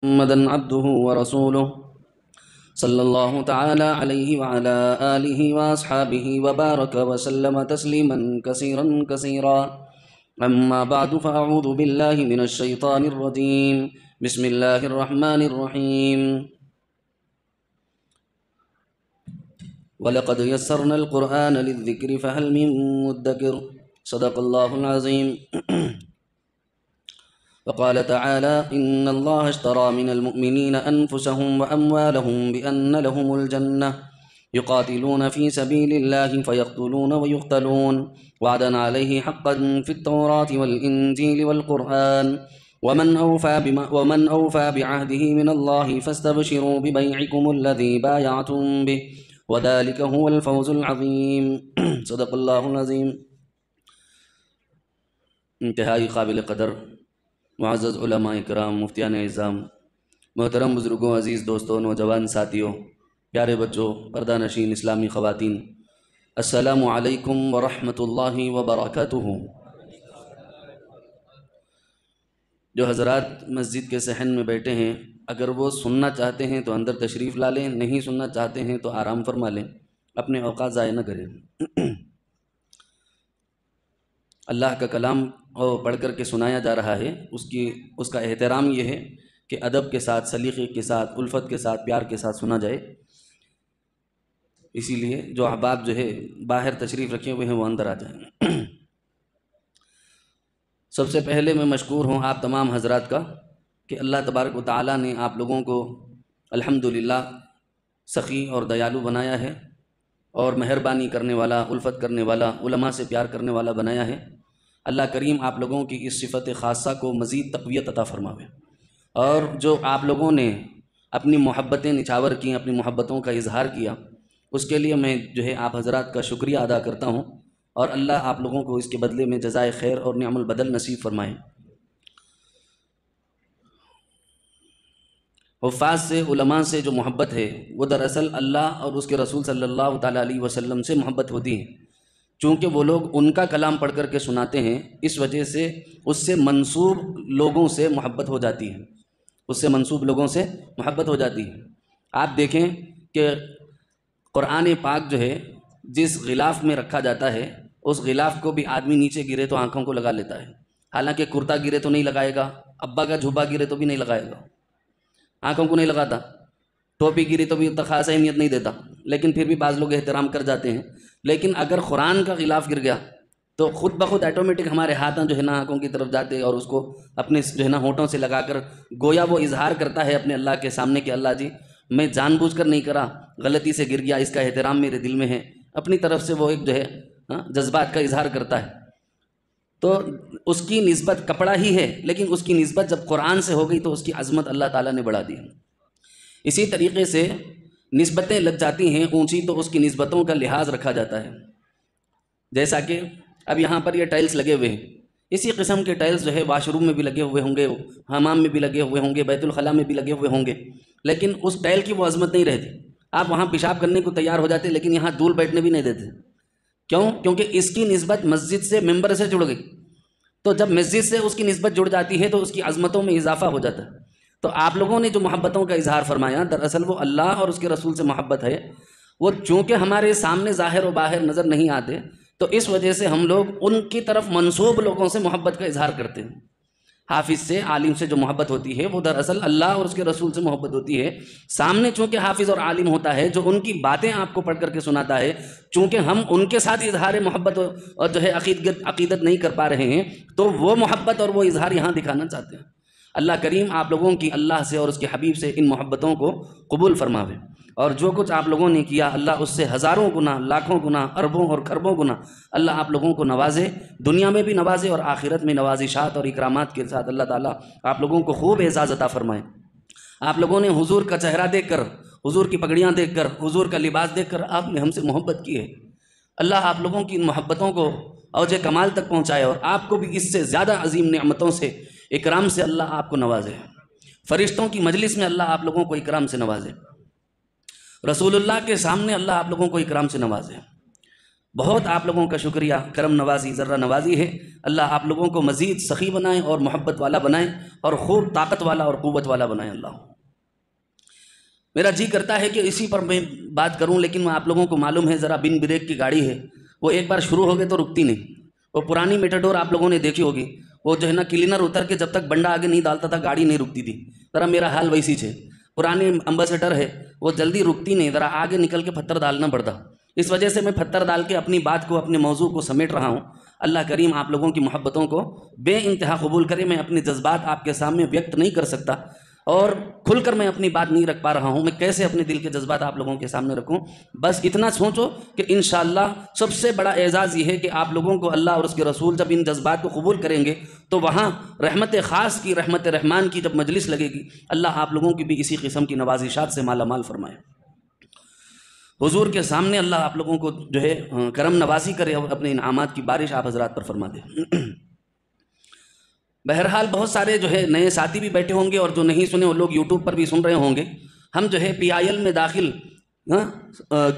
محمدا عبده ورسوله صلى الله تعالى عليه وعلى آله وأصحابه وبارك وسلم تسليما كثيرا كثيرا. أما بعد فأعوذ بالله من الشيطان الرجيم. بسم الله الرحمن الرحيم. وَلَقَدْ يَسَّرْنَا الْقُرْآنَ لِلذِّكْرِ فَهَلْ مِن مُّدَّكِرٍ. صدق الله العظيم. وقال تعالى: إن الله اشترى من المؤمنين أنفسهم وأموالهم بأن لهم الجنة يقاتلون في سبيل الله فيقتلون ويقتلون وعدا عليه حقا في التوراة والإنجيل والقرآن ومن أوفى بعهده من الله فاستبشروا ببيعكم الذي بايعتم به وذلك هو الفوز العظيم. صدق اللہ العظیم. انتہائی قابل قدر معزز علماء کرام، مفتیان اعظام، محترم بزرگوں، عزیز دوستوں، نوجوان ساتھیوں، پیارے بچوں، پردہ نشین اسلامی خواتین، السلام علیکم ورحمۃ اللہ وبرکاتہ. جو حضرات مسجد کے صحن میں بیٹھے ہیں، اگر وہ سننا چاہتے ہیں تو اندر تشریف لا لیں، نہیں سننا چاہتے ہیں تو آرام فرما لیں، اپنے اوقات ضائع نہ کریں. اللہ کا کلام پڑھ کر کے سنایا جا رہا ہے، اس کا احترام یہ ہے کہ ادب کے ساتھ، سلیقے کے ساتھ، الفت کے ساتھ، پیار کے ساتھ سنا جائے. اسی لیے جو احباب جو ہے باہر تشریف رکھے ہوئے ہیں وہ اندر آ جائیں. سب سے پہلے میں مشکور ہوں آپ تمام حضرات کا کہ اللہ تبارک و تعالیٰ نے آپ لوگوں کو الحمدللہ سخی اور دیالو بنایا ہے، اور مہربانی کرنے والا، الفت کرنے والا، علماء سے پیار کرنے والا بنایا ہے. اللہ کریم آپ لوگوں کی اس صفت خاصہ کو مزید تقویت عطا فرماوے، اور جو آپ لوگوں نے اپنی محبتیں نچھاور کی، اپنی محبتوں کا اظہار کیا، اس کے لیے میں جو ہے آپ حضرات کا شکریہ ادا کرتا ہوں، اور اللہ آپ لوگوں کو اس کے بدلے میں جزائے خیر اور نعم البدل نصیب فرمائے. حفاظ سے، علماء سے جو محبت ہے وہ دراصل اللہ اور اس کے رسول صلی اللہ تعالیٰ علیہ وسلم سے محبت ہوتی ہے. چونکہ وہ لوگ ان کا کلام پڑھ کر کے سناتے ہیں، اس وجہ سے اس سے منسوب لوگوں سے محبت ہو جاتی ہے، اس سے منسوب لوگوں سے محبت ہو جاتی ہے. آپ دیکھیں کہ قرآن پاک جو ہے جس غلاف میں رکھا جاتا ہے، اس غلاف کو بھی آدمی نیچے گرے تو آنکھوں کو لگا لیتا ہے. حالانکہ کرتا گرے تو نہیں لگائے گا، ابا کا جھبا گرے تو بھی نہیں لگائے گا، آنکھوں کو نہیں لگاتا. ٹوپی گری تو بھی اتنا خاص اہمیت نہیں دیتا، لیکن پھر بھی بعض لوگ احترام کر جاتے ہیں. لیکن اگر قرآن کا غلاف گر گیا تو خود بخود آٹومیٹک ہمارے ہاتھوں جو ہے نا آنکھوں کی طرف جاتے، اور اس کو اپنے جو ہے نا ہونٹوں سے لگا کر گویا وہ اظہار کرتا ہے اپنے اللہ کے سامنے کہ اللہ جی میں جان بوجھ کر نہیں کرا، غلطی سے گر گیا، اس کا احترام میرے دل میں ہے. اپنی طرف سے وہ ایک جو ہے جذبات کا اظہار کرتا ہے. تو اس کی نسبت کپڑا ہی ہے، لیکن اس کی نسبت جب قرآن سے ہو گئی تو اس کی عظمت اللہ تعالیٰ نے بڑھا دی. اسی طریقے سے نسبتیں لگ جاتی ہیں اونچی تو اس کی نسبتوں کا لحاظ رکھا جاتا ہے. جیسا کہ اب یہاں پر یہ ٹائلز لگے ہوئے ہیں، اسی قسم کے ٹائلز جو ہے واش روم میں بھی لگے ہوئے ہوں گے، حمام میں بھی لگے ہوئے ہوں گے، بیت الخلاء میں بھی لگے ہوئے ہوں گے، لیکن اس ٹائل کی وہ عظمت نہیں رہتی. آپ وہاں پیشاب کرنے کو تیار ہو جاتے، لیکن یہاں دھول بیٹھنے بھی نہیں دیتے. کیوں؟ کیونکہ اس کی نسبت مسجد سے، ممبر سے جڑ گئی. تو جب مسجد سے اس کی نسبت جڑ جاتی ہے تو اس کی عظمتوں میں اضافہ ہو جاتا ہے. تو آپ لوگوں نے جو محبتوں کا اظہار فرمایا، دراصل وہ اللہ اور اس کے رسول سے محبت ہے. وہ چونکہ ہمارے سامنے ظاہر و باہر نظر نہیں آتے، تو اس وجہ سے ہم لوگ ان کی طرف منسوب لوگوں سے محبت کا اظہار کرتے ہیں. حافظ سے، عالم سے جو محبت ہوتی ہے وہ دراصل اللہ اور اس کے رسول سے محبت ہوتی ہے. سامنے چونکہ حافظ اور عالم ہوتا ہے جو ان کی باتیں آپ کو پڑھ کر کے سناتا ہے، چونکہ ہم ان کے ساتھ اظہار محبت اور جو ہے عقیدت نہیں کر پا رہے ہیں، تو وہ محبت اور وہ اظہار یہاں دکھانا چاہتے ہیں. اللہ کریم آپ لوگوں کی اللہ سے اور اس کے حبیب سے ان محبتوں کو قبول فرماوے، اور جو کچھ آپ لوگوں نے کیا اللہ اس سے ہزاروں گنا، لاکھوں گنا، اربوں اور کھربوں گنا اللہ آپ لوگوں کو نوازے، دنیا میں بھی نوازے اور آخرت میں نوازشات اور اکرامات کے ساتھ اللہ تعالیٰ آپ لوگوں کو خوب اعزاز عطا فرمائے. آپ لوگوں نے حضور کا چہرہ دیکھ کر، حضور کی پگڑیاں دیکھ کر، حضور کا لباس دیکھ کر آپ نے ہم سے محبت کی ہے. اللہ آپ لوگوں کی ان محبتوں کو اوج کمال تک پہنچائے، اور آپ کو بھی اس سے زیادہ عظیم نعمتوں سے، اکرام سے اللہ آپ کو نوازے. فرشتوں کی مجلس میں اللہ آپ لوگوں کو اکرام سے نوازے، رسول اللہ کے سامنے اللہ آپ لوگوں کو اکرام سے نوازے. بہت آپ لوگوں کا شکریہ، کرم نوازی، ذرہ نوازی ہے۔ اللہ آپ لوگوں کو مزید سخی بنائیں اور محبت والا بنائیں اور خوب طاقت والا اور قوت والا بنائیں۔ اللہ میرا جی کرتا ہے کہ اسی پر میں بات کروں، لیکن آپ لوگوں کو معلوم ہے ذرا بن بریک کی گاڑی ہے، وہ ایک بار شروع ہو گئے تو رکتی نہیں۔ وہ پرانی میٹاڈور آپ لوگوں نے دیکھی ہوگی، وہ جو ہے نا کلینر اتر کے جب تک بنڈا آگے نہیں ڈالتا تھا گاڑی نہیں رکتی تھی، ذرا میرا حال ویسی ہے۔ پرانی امبیسڈر ہے، وہ جلدی رکتی نہیں، ذرا آگے نکل کے پتھر ڈالنا پڑتا۔ اس وجہ سے میں پتھر ڈال کے اپنی بات کو، اپنے موضوع کو سمیٹ رہا ہوں۔ اللہ کریم آپ لوگوں کی محبتوں کو بے انتہا قبول کرے۔ میں اپنے جذبات آپ کے سامنے ویکت نہیں کر سکتا اور کھل کر میں اپنی بات نہیں رکھ پا رہا ہوں۔ میں کیسے اپنے دل کے جذبات آپ لوگوں کے سامنے رکھوں؟ بس اتنا سوچو کہ انشاءاللہ سب سے بڑا اعزاز یہ ہے کہ آپ لوگوں کو اللہ اور اس کے رسول جب ان جذبات کو قبول کریں گے تو وہاں رحمت خاص کی، رحمت رحمان کی جب مجلس لگے گی، اللہ آپ لوگوں کی بھی اسی قسم کی نوازشات سے مالا مال فرمائے۔ حضور کے سامنے اللہ آپ لوگوں کو جو ہے کرم نوازی کرے اور اپنے انعامات کی بارش آپ حضرات پر فرما دے۔ بہرحال بہت سارے جو ہے نئے ساتھی بھی بیٹھے ہوں گے اور جو نہیں سنے وہ لوگ یوٹیوب پر بھی سن رہے ہوں گے۔ ہم جو ہے PIL میں داخل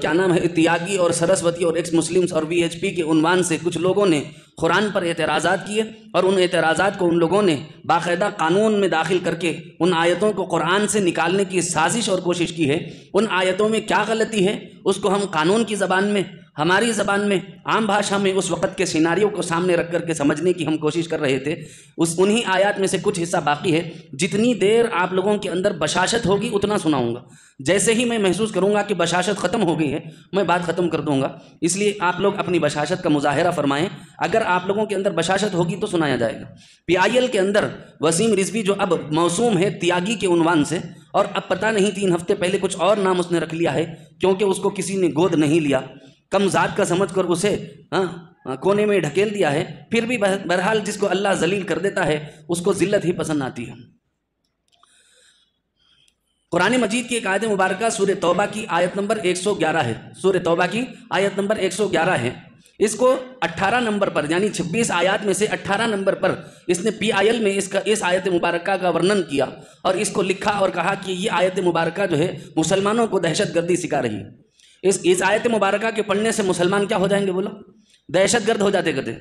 کیا نام ہے تیاگی اور سرسوتی اور ایکس مسلمز اور VHP کے عنوان سے کچھ لوگوں نے قرآن پر اعتراضات کیے، اور ان اعتراضات کو ان لوگوں نے باقاعدہ قانون میں داخل کر کے ان آیتوں کو قرآن سے نکالنے کی سازش اور کوشش کی ہے۔ ان آیتوں میں کیا غلطی ہے اس کو ہم قانون کی زبان میں، ہماری زبان میں، عام بھاشا میں اس وقت کے سیناریو کو سامنے رکھ کر کے سمجھنے کی ہم کوشش کر رہے تھے۔ انہی آیات میں سے کچھ حصہ باقی ہے۔ جتنی دیر آپ لوگوں کے اندر بشاشت ہوگی اتنا سناؤں گا۔ جیسے ہی میں محسوس کروں گا کہ بشاشت ختم ہو گئی ہے میں بات ختم کر دوں گا، اس لیے آپ لوگ اپنی بشاشت کا مظاہرہ فرمائیں۔ اگر آپ لوگوں کے اندر بشاشت ہوگی تو سنایا جائے گا۔ PIL کے اندر وسیم رضوی جو اب موسوم ہے تیاگی کے عنوان سے، اور اب پتہ نہیں 3 ہفتے پہلے کچھ اور نام اس نے رکھ لیا ہے کیونکہ اس کو کسی نے گود نہیں لیا، کم ذات کا سمجھ کر اسے کونے میں ڈھکیل دیا ہے۔ پھر بھی بہرحال جس کو اللہ ذلیل کر دیتا ہے اس کو ذلت ہی پسند آتی ہے۔ قرآن مجید کی ایک آیت مبارکہ سورہ توبہ کی آیت نمبر 111 ہے۔ سورہ توبہ کی آیت نمبر 111 ہے۔ اس کو 18 نمبر پر، یعنی 26 آیات میں سے 18 نمبر پر اس نے PIL میں اس آیت مبارکہ کا ورنن کیا اور اس کو لکھا اور کہا کہ یہ آیت مبارکہ جو ہے مسلمانوں کو دہشت گردی سکھا رہی ہے۔ اس آیت مبارکہ کے پڑھنے سے مسلمان کیا ہو جائیں گے؟ بولو، دہشت گرد ہو جاتے کہتے۔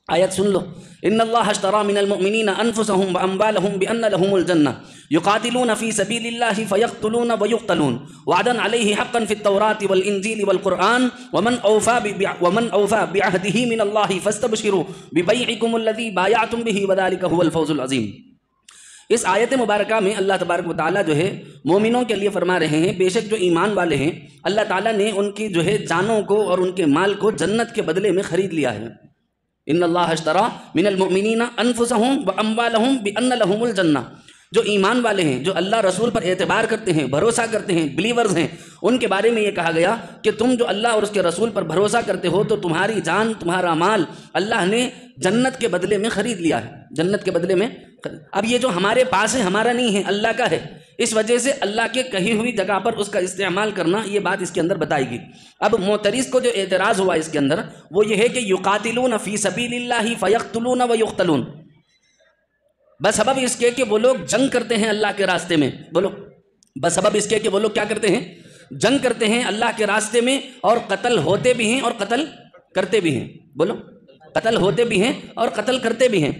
آیت سن لو، ان اللہ اشتری من المؤمنین انفسهم واموالهم بان لهم الجنہ یقاتلون فی سبیل اللہ فیقتلون ویقتلون وعدا علیہ حقا فی التوراۃ والانجیل والقرآن ومن اوفى بعہدہ من اللہ فاستبشروا ببیعکم الذی بایعتم بہ وذلک هو الفوز العظیم۔ اس آیت مبارکہ میں اللہ تبارک و تعالیٰ جو ہے مومنوں کے لیے فرما رہے ہیں بے شک جو ایمان والے ہیں اللہ تعالیٰ نے ان کی جو ہے جانوں کو اور ان کے مال کو جنت کے بدلے میں خرید لیا ہے۔ ان اللہ اشتری من المؤمنین انفسهم واموالهم بان لهم الجنہ، جو ایمان والے ہیں، جو اللہ رسول پر اعتبار کرتے ہیں، بھروسہ کرتے ہیں، بلیورز ہیں، ان کے بارے میں یہ کہا گیا کہ تم جو اللہ اور اس کے رسول پر بھروسہ کرتے ہو تو تمہاری جان، تمہارا مال اللہ نے جنت کے بدلے میں خرید لیا ہے، جنت کے بدلے میں۔ اب یہ جو ہمارے پاس ہے ہمارا نہیں ہے، اللہ کا ہے، اس وجہ سے اللہ کے کہی ہوئی جگہ پر اس کا استعمال کرنا، یہ بات اس کے اندر بتائے گی۔ اب معترض کو جو اعتراض ہوا اس کے اندر وہ یہ ہے کہ یقاتلون فی سبیل اللہ فیقتلون ویقتلون، بسبب اس کے کہ وہ لوگ جنگ کرتے ہیں اللہ کے راستے میں، بولو، بسبب اس کے کہ وہ لوگ کیا کرتے ہیں؟ جنگ کرتے ہیں اللہ کے راستے میں، اور قتل ہوتے بھی ہیں اور قتل کرتے بھی ہیں، بولو، قتل ہوتے بھی ہیں اور قتل کرتے بھی ہیں۔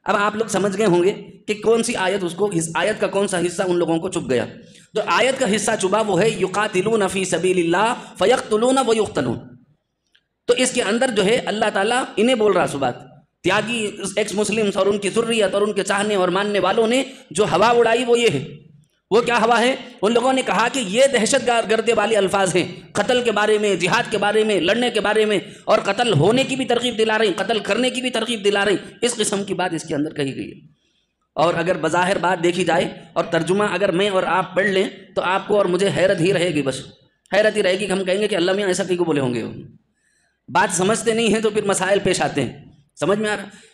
اب آپ لوگ سمجھ گئے ہوں گے کہ کون سی آیت، اس کو اس آیت کا کون سا حصہ ان لوگوں کو چپ گیا۔ جو آیت کا حصہ چبا وہ ہے یقاتلون فی سبیل اللہ فیقتلون ویقتلون۔ تو اس کے اندر جو ہے اللہ تعالیٰ انہیں بول رہا صبح تیاگی ایکس مسلمز اور ان کی ذریت اور ان کے چاہنے اور ماننے والوں نے جو ہوا اڑائی وہ یہ ہے۔ وہ کیا ہوا ہے؟ ان لوگوں نے کہا کہ یہ دہشت گردی والے الفاظ ہیں، قتل کے بارے میں، جہاد کے بارے میں، لڑنے کے بارے میں، اور قتل ہونے کی بھی ترغیب دلا رہے ہیں، قتل کرنے کی بھی ترغیب دلا رہے ہیں، اس قسم کی بات اس کے اندر کہی گئی ہے۔ اور اگر بظاہر بات دیکھی جائے اور ترجمہ اگر میں اور آپ پڑھ لیں تو آپ کو اور مجھے حیرت ہی رہے گی، بس حیرت ہی رہے گی کہ ہم کہیں گے کہ اللہ میاں ایسا کیوں بولے ہوں گے۔ بات سمجھتے نہیں ہیں تو پھر مسائل پیش آتے ہیں، سمجھ میں آ رہا؟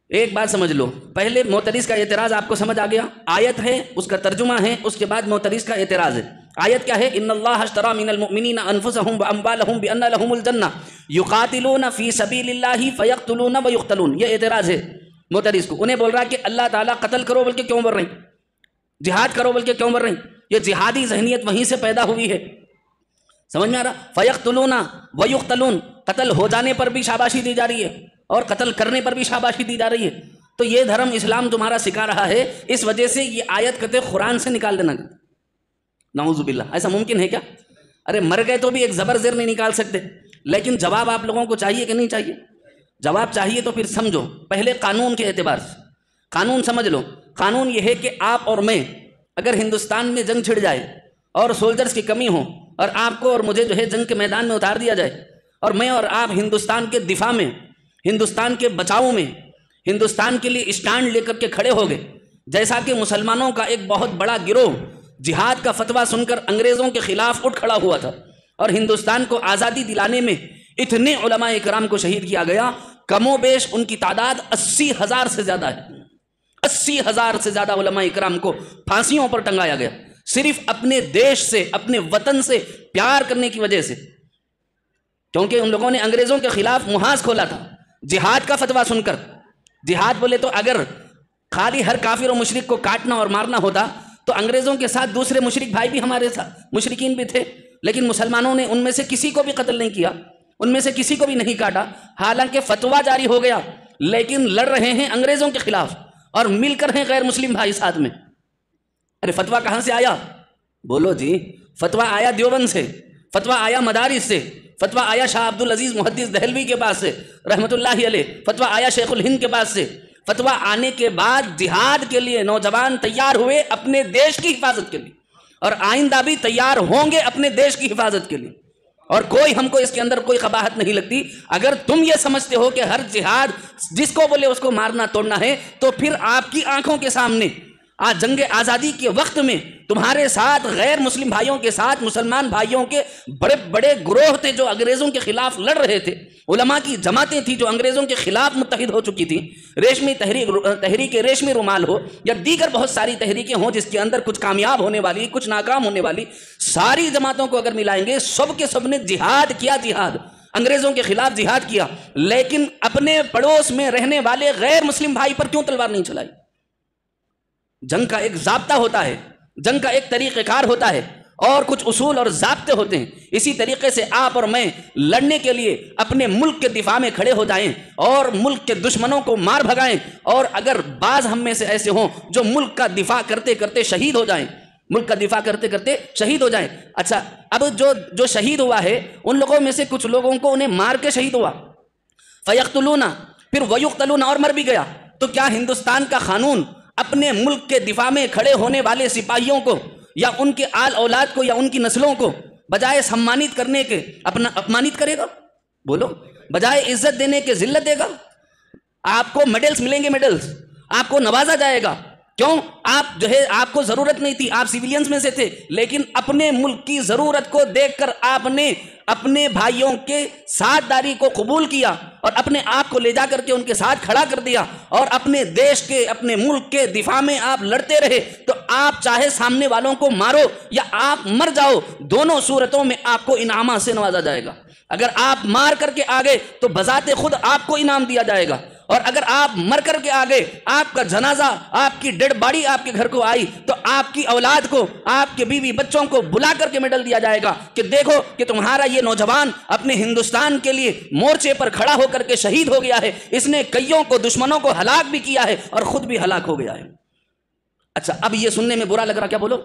ایک بات سمجھ لو، پہلے معترض کا اعتراض آپ کو سمجھ آ گیا، آیت ہے اس کا ترجمہ ہے، اس کے بعد معترض کا اعتراض ہے۔ آیت کیا ہے؟ ان اللہ اشتری من المؤمنین انفسهم واموالهم بان لهم الجنہ یقاتلون فی سبیل اللہ فیقتلون ویقتلون۔ یہ اعتراض ہے معترض کو، انہیں بول رہا کہ اللہ تعالیٰ قتل کرو بلکہ کیوں بول رہے ہیں، جہاد کرو بلکہ کیوں بول رہے ہیں؟ یہ جہادی ذہنیت وہیں سے پیدا ہوئی ہے، سمجھ میں آ رہا؟ فیقتلون ویقتلون، قتل ہو جانے پر بھی شاباشی دی جا رہی ہے اور قتل کرنے پر بھی شاباشی دی جا رہی ہے. تو یہ دھرم اسلام تمہارا سکھا رہا ہے، اس وجہ سے یہ آیت کہتے قرآن سے نکال دینا. نعوذ باللہ، ایسا ممکن ہے کیا؟ ارے مر گئے تو بھی ایک زبر زیر نہیں نکال سکتے. لیکن جواب آپ لوگوں کو چاہیے کہ نہیں چاہیے؟ جواب چاہیے تو پھر سمجھو. پہلے قانون کے اعتبار سے قانون سمجھ لو. قانون یہ ہے کہ آپ اور میں اگر ہندوستان میں جنگ چھڑ جائے اور سولجرز کی کمی ہو اور آپ کو اور مجھے جو ہے جنگ کے میدان میں اتار دیا جائے اور میں اور آپ ہندوستان کے دفاع میں، ہندوستان کے بچاؤ میں، ہندوستان کے لیے اسٹینڈ لے کر کے کھڑے ہو گئے، جیسا کہ مسلمانوں کا ایک بہت بڑا گروہ جہاد کا فتویٰ سن کر انگریزوں کے خلاف اٹھ کھڑا ہوا تھا اور ہندوستان کو آزادی دلانے میں اتنے علماء اکرام کو شہید کیا گیا، کم و بیش ان کی تعداد 80,000 سے زیادہ ہے. 80,000 سے زیادہ علماء اکرام کو پھانسیوں پر ٹنگایا گیا، صرف اپنے دیش سے، اپنے وطن سے پیار کرنے کی وجہ سے. کیونکہ ان لوگوں نے انگریزوں کے خلاف محاذ کھولا تھا جہاد کا فتویٰ سن کر. جہاد بولے تو اگر خالی ہر کافر و مشرک کو کاٹنا اور مارنا ہوتا تو انگریزوں کے ساتھ دوسرے مشرک بھائی بھی ہمارے ساتھ مشرکین بھی تھے، لیکن مسلمانوں نے ان میں سے کسی کو بھی قتل نہیں کیا، ان میں سے کسی کو بھی نہیں کاٹا. حالانکہ فتویٰ جاری ہو گیا لیکن لڑ رہے ہیں انگریزوں کے خلاف اور مل کر ہیں غیر مسلم بھائی ساتھ میں. ارے فتویٰ کہاں سے آیا؟ بولو جی. فتویٰ آیا دیوبند سے، فتویٰ آیا مدارس سے، فتویٰ آیا شاہ عبد العزیز محدث دہلوی کے پاس سے رحمۃ اللہ علیہ، فتویٰ آیا شیخ الہند کے پاس سے. فتویٰ آنے کے بعد جہاد کے لیے نوجوان تیار ہوئے اپنے دیش کی حفاظت کے لیے، اور آئندہ بھی تیار ہوں گے اپنے دیش کی حفاظت کے لیے. اور کوئی ہم کو اس کے اندر کوئی قباحت نہیں لگتی. اگر تم یہ سمجھتے ہو کہ ہر جہاد جس کو بولے اس کو مارنا توڑنا ہے، تو پھر آپ کی آنکھوں کے سامنے آج جنگ آزادی کے وقت میں تمہارے ساتھ غیر مسلم بھائیوں کے ساتھ مسلمان بھائیوں کے بڑے بڑے گروہ تھے جو انگریزوں کے خلاف لڑ رہے تھے، علماء کی جماعتیں تھیں جو انگریزوں کے خلاف متحد ہو چکی تھیں. ریشمی تحریک ریشمی رومال ہو یا دیگر بہت ساری تحریکیں ہوں جس کے اندر کچھ کامیاب ہونے والی کچھ ناکام ہونے والی، ساری جماعتوں کو اگر ملائیں گے سب کے سب نے جہاد کیا، جہاد انگریزوں کے خلاف جہاد کیا. لیکن اپنے پڑوس میں رہنے والے غیر مسلم بھائی پر کیوں تلوار نہیں چلائی؟ جنگ کا ایک ضابطہ ہوتا ہے، جنگ کا ایک طریقہ کار ہوتا ہے اور کچھ اصول اور ضابطے ہوتے ہیں. اسی طریقے سے آپ اور میں لڑنے کے لیے اپنے ملک کے دفاع میں کھڑے ہو جائیں اور ملک کے دشمنوں کو مار بھگائیں. اور اگر بعض ہم میں سے ایسے ہوں جو ملک کا دفاع کرتے کرتے شہید ہو جائیں، ملک کا دفاع کرتے کرتے شہید ہو جائیں. اچھا، اب جو شہید ہوا ہے ان لوگوں میں سے کچھ لوگوں کو انہیں مار کے شہید ہوا، فیقتلون، پھر ویقتلون، اور مر بھی گیا. تو کیا ہندوستان کا قانون اپنے ملک کے دفاع میں کھڑے ہونے والے سپاہیوں کو یا ان کے آل اولاد کو یا ان کی نسلوں کو بجائے سمانت کرنے کے اپنا اپمانت کرے گا؟ بولو، بجائے عزت دینے کے ذلت دے گا؟ آپ کو میڈلز ملیں گے، میڈلز آپ کو نوازا جائے گا. کیوں؟ آپ جو ہے آپ کو ضرورت نہیں تھی، آپ سیویلینز میں سے تھے، لیکن اپنے ملک کی ضرورت کو دیکھ کر آپ نے اپنے بھائیوں کے ساتھ داری کو قبول کیا اور اپنے آپ کو لے جا کر کے ان کے ساتھ کھڑا کر دیا اور اپنے دیش کے، اپنے ملک کے دفاع میں آپ لڑتے رہے. تو آپ چاہے سامنے والوں کو مارو یا آپ مر جاؤ، دونوں صورتوں میں آپ کو انعامات سے نوازا جائے گا. اگر آپ مار کر کے آگے تو بذات خود آپ کو انعام دیا جائے گا، اور اگر آپ مر کر کے آگے، آپ کا جنازہ، آپ کی ڈیڈ باڈی آپ کے گھر کو آئی تو آپ کی اولاد کو، آپ کے بیوی بچوں کو بلا کر کے میڈل دیا جائے گا کہ دیکھو کہ تمہارا یہ نوجوان اپنے ہندوستان کے لیے مورچے پر کھڑا ہو کر کے شہید ہو گیا ہے، اس نے کئیوں کو، دشمنوں کو ہلاک بھی کیا ہے اور خود بھی ہلاک ہو گیا ہے. اچھا، اب یہ سننے میں برا لگ رہا؟ کیا بولو،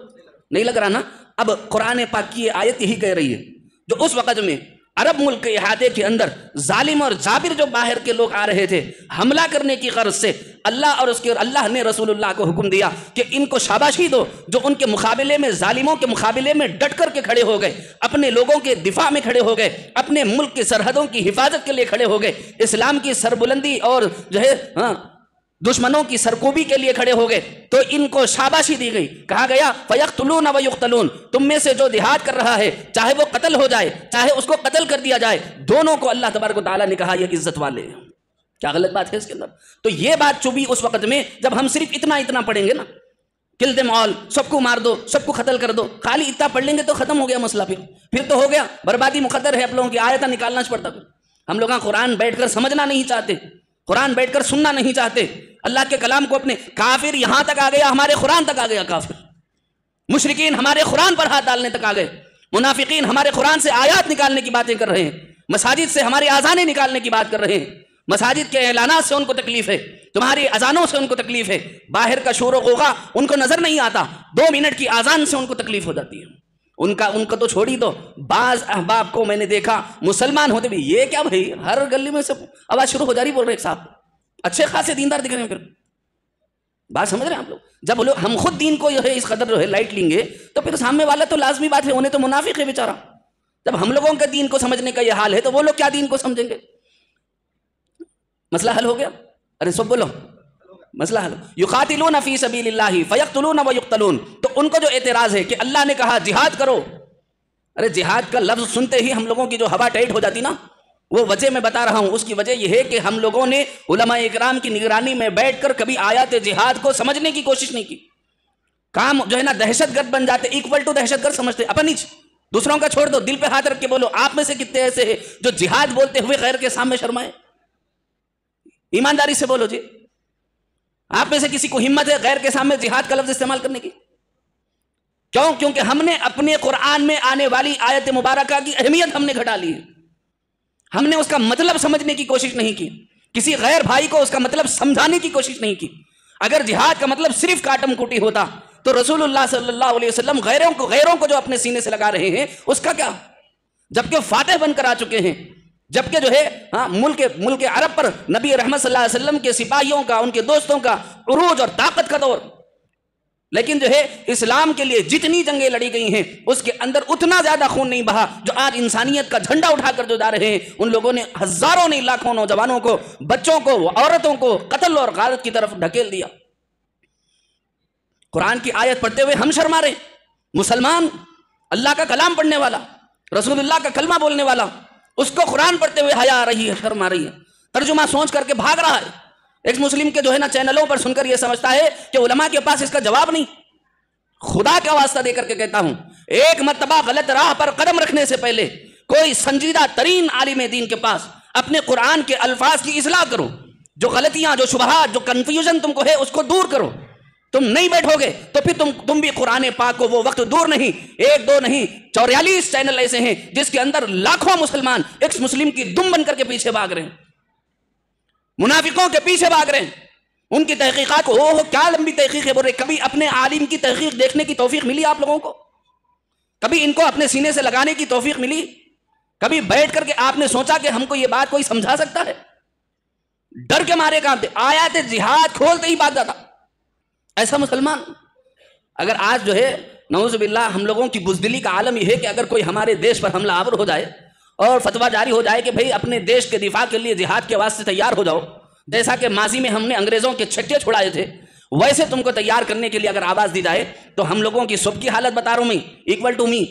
نہیں لگ رہا نا؟ اب قرآن پاک کی یہ آیت یہی کہہ رہی ہے. جو اس وقت میں عرب ملک کے احاطے کے اندر ظالم اور جابر جو باہر کے لوگ آ رہے تھے حملہ کرنے کی غرض سے، اللہ نے رسول اللہ کو حکم دیا کہ ان کو شاباشی دو جو ان کے مقابلے میں، ظالموں کے مقابلے میں ڈٹ کر کے کھڑے ہو گئے، اپنے لوگوں کے دفاع میں کھڑے ہو گئے، اپنے ملک کی سرحدوں کی حفاظت کے لیے کھڑے ہو گئے، اسلام کی سربلندی اور جو ہے دشمنوں کی سرکوبی کے لیے کھڑے ہو گئے. تو ان کو شاباشی دی گئی. کہا گیا فیقتلون ویقتلون، تم میں سے جو جہاد کر رہا ہے چاہے وہ قتل ہو جائے چاہے اس کو قتل کر دیا جائے، دونوں کو اللہ تبارک و تعالیٰ نے کہا یہ عزت والے ہیں. کیا غلط بات ہے اس کے اندر؟ تو یہ بات چوبی اس وقت میں جب ہم صرف اتنا پڑھیں گے نا، کل دم آل، سب کو مار دو، سب کو قتل کر دو، خالی اتنا پڑھ لیں گے تو ختم ہو گیا مسئلہ. پھر تو ہو گیا، بربادی مقدر ہے. آپ لوگوں کی آیتیں نکالنا پڑتا. ہم لوگ قرآن بیٹھ کر سمجھنا نہیں چاہتے، قرآن بیٹھ کر سننا نہیں چاہتے، اللہ کے کلام کو اپنے کافر یہاں تک آ گیا، ہمارے قرآن تک آ گیا. کافر مشرکین ہمارے قرآن پر ہاتھ ڈالنے تک آ گئے، منافقین ہمارے قرآن سے آیات نکالنے کی باتیں کر رہے ہیں. مساجد سے ہماری اذانیں نکالنے کی بات کر رہے ہیں، مساجد کے اعلانات سے ان کو تکلیف ہے، تمہاری اذانوں سے ان کو تکلیف ہے، باہر کا شور و غوغا ان کو نظر نہیں آتا، 2 منٹ کی اذان سے ان کو تکلیف ہو جاتی ہے۔ ان کا تو چھوڑی دو، بعض احباب کو میں نے دیکھا مسلمان ہوتے بھی یہ کیا بھائی، ہر گلی میں سے آواز شروع ہو جا رہی، بول رہے ایک صاحب اچھے خاصے دیندار دکھ رہے ہیں، پھر بات سمجھ رہے ہیں آپ لوگ؟ جب ہم خود دین کو اس قدر لائٹ لیں گے تو پھر سامنے والا تو لازمی بات ہے انہیں تو منافق ہے بیچارہ۔ جب ہم لوگوں کا دین کو سمجھنے کا یہ حال ہے تو وہ لوگ کیا دین کو سمجھیں گے؟ مسئلہ حل ہو گیا؟ ارے سب بولو، مسئلہ حل۔ یقاتلون فی سبیل اللہ فیقتلون ویقتلون، تو ان کو جو اعتراض ہے کہ اللہ نے کہا جہاد کرو، ارے جہاد کا لفظ سنتے ہی ہم لوگوں کی جو ہوا ٹائٹ ہو جاتی نا، وہ وجہ میں بتا رہا ہوں، اس کی وجہ یہ ہے کہ ہم لوگوں نے علماء اکرام کی نگرانی میں بیٹھ کر کبھی آیات جہاد کو سمجھنے کی کوشش نہیں کی۔ کام جو ہے نا دہشت گرد بن جاتے، ایکول ٹو دہشت گرد سمجھتے، اپن ہی دوسروں کا چھوڑ دو، دل پہ ہاتھ رکھ کے بولو، آپ میں سے کتنے ایسے ہیں جو جہاد بولتے ہوئے غیر کے سامنے شرمائے؟ ایمانداری سے بولو جی، آپ میں سے کسی کو ہمت ہے غیر کے سامنے جہاد کا لفظ استعمال کرنے کی؟ کیوں؟ کیونکہ ہم نے اپنے قرآن میں آنے والی آیت مبارکہ کی اہمیت ہم نے گھٹا لی ہے، ہم نے اس کا مطلب سمجھنے کی کوشش نہیں کی، کسی غیر بھائی کو اس کا مطلب سمجھانے کی کوشش نہیں کی۔ اگر جہاد کا مطلب صرف کاٹم کوٹی ہوتا تو رسول اللہ صلی اللہ علیہ وسلم غیروں کو جو اپنے سینے سے لگا رہے ہیں اس کا کیا؟ جبکہ فاتح بن کر آ چکے ہیں، جبکہ جو ہے ملک عرب پر نبی رحمت صلی اللہ علیہ وسلم کے سپاہیوں کا، ان کے دوستوں کا عروج اور طاقت کا دور، لیکن جو ہے اسلام کے لیے جتنی جنگیں لڑی گئی ہیں اس کے اندر اتنا زیادہ خون نہیں بہا جو آج انسانیت کا جھنڈا اٹھا کر جو جا رہے ہیں ان لوگوں نے ہزاروں نہیں لاکھوں نوجوانوں کو، بچوں کو، عورتوں کو قتل اور غارت کی طرف ڈھکیل دیا۔ قرآن کی آیت پڑھتے ہوئے ہم شرما رہے، مسلمان اللہ کا کلام پڑھنے والا، رسول اللہ کا کلمہ بولنے والا، اس کو قرآن پڑھتے ہوئے حیا آ رہی ہے، شرم آ رہی ہے، ترجمہ سوچ کر کے بھاگ رہا ہے۔ ایک مسلم کے جو ہے نا چینلوں پر سن کر یہ سمجھتا ہے کہ علماء کے پاس اس کا جواب نہیں۔ خدا کا واسطہ دے کر کے کہتا ہوں، ایک مرتبہ غلط راہ پر قدم رکھنے سے پہلے کوئی سنجیدہ ترین عالم دین کے پاس اپنے قرآن کے الفاظ کی اصلاح کرو، جو غلطیاں، جو شبہات، جو کنفیوژن تم کو ہے اس کو دور کرو۔ تم نہیں بیٹھو گے تو پھر تم بھی قرآن پاک کو وہ وقت دور نہیں، 1 2 نہیں 44 چینل ایسے ہیں جس کے اندر لاکھوں مسلمان ایک مسلم کی دم بن کر کے پیچھے بھاگ رہے ہیں، منافقوں کے پیچھے بھاگ رہے ہیں، ان کی تحقیقات کو کیا لمبی تحقیق ہے بول رہے۔ کبھی اپنے عالم کی تحقیق دیکھنے کی توفیق ملی آپ لوگوں کو؟ کبھی ان کو اپنے سینے سے لگانے کی توفیق ملی؟ کبھی بیٹھ کر کے آپ نے سوچا کہ ہم کو یہ بات کوئی سمجھا سکتا ہے؟ ڈر کے مارے کانپتے، آیات جہاد کھولتے ہی بات جاتا ایسا مسلمان۔ اگر آج جو ہے نعوذ باللہ ہم لوگوں کی بزدلی کا عالم یہ ہے کہ اگر کوئی ہمارے دیش پر حملہ آور ہو جائے اور فتویٰ جاری ہو جائے کہ بھئی اپنے دیش کے دفاع کے لیے جہاد کے واسطے تیار ہو جاؤ، جیسا کہ ماضی میں ہم نے انگریزوں کے چھٹے چھڑائے تھے، ویسے تم کو تیار کرنے کے لیے اگر آواز دی جائے تو ہم لوگوں کی سب کی حالت بتا رہا ہوں میں، ایکول ٹو می،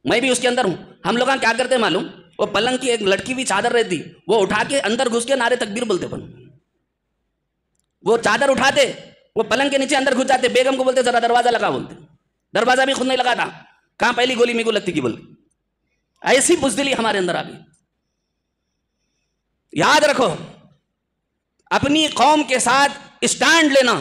میں بھی اس کے اندر ہوں۔ ہم لوگ کیا کرتے معلوم؟ وہ پلنگ کی ایک لڑکی ہوئی چادر رہتی، وہ اٹھا کے اندر گھس کے نعرے تکبیر بولتے، وہ چادر اٹھاتے، وہ پلنگ کے نیچے اندر گھس جاتے، بیگم کو بولتے ذرا دروازہ لگا، بولتے دروازہ بھی خود نہیں لگاتا، کہاں پہلی گولی میرے کو لگتی کی بول۔ ایسی بزدلی ہمارے اندر آ گئی۔ یاد رکھو، اپنی قوم کے ساتھ اسٹینڈ لینا،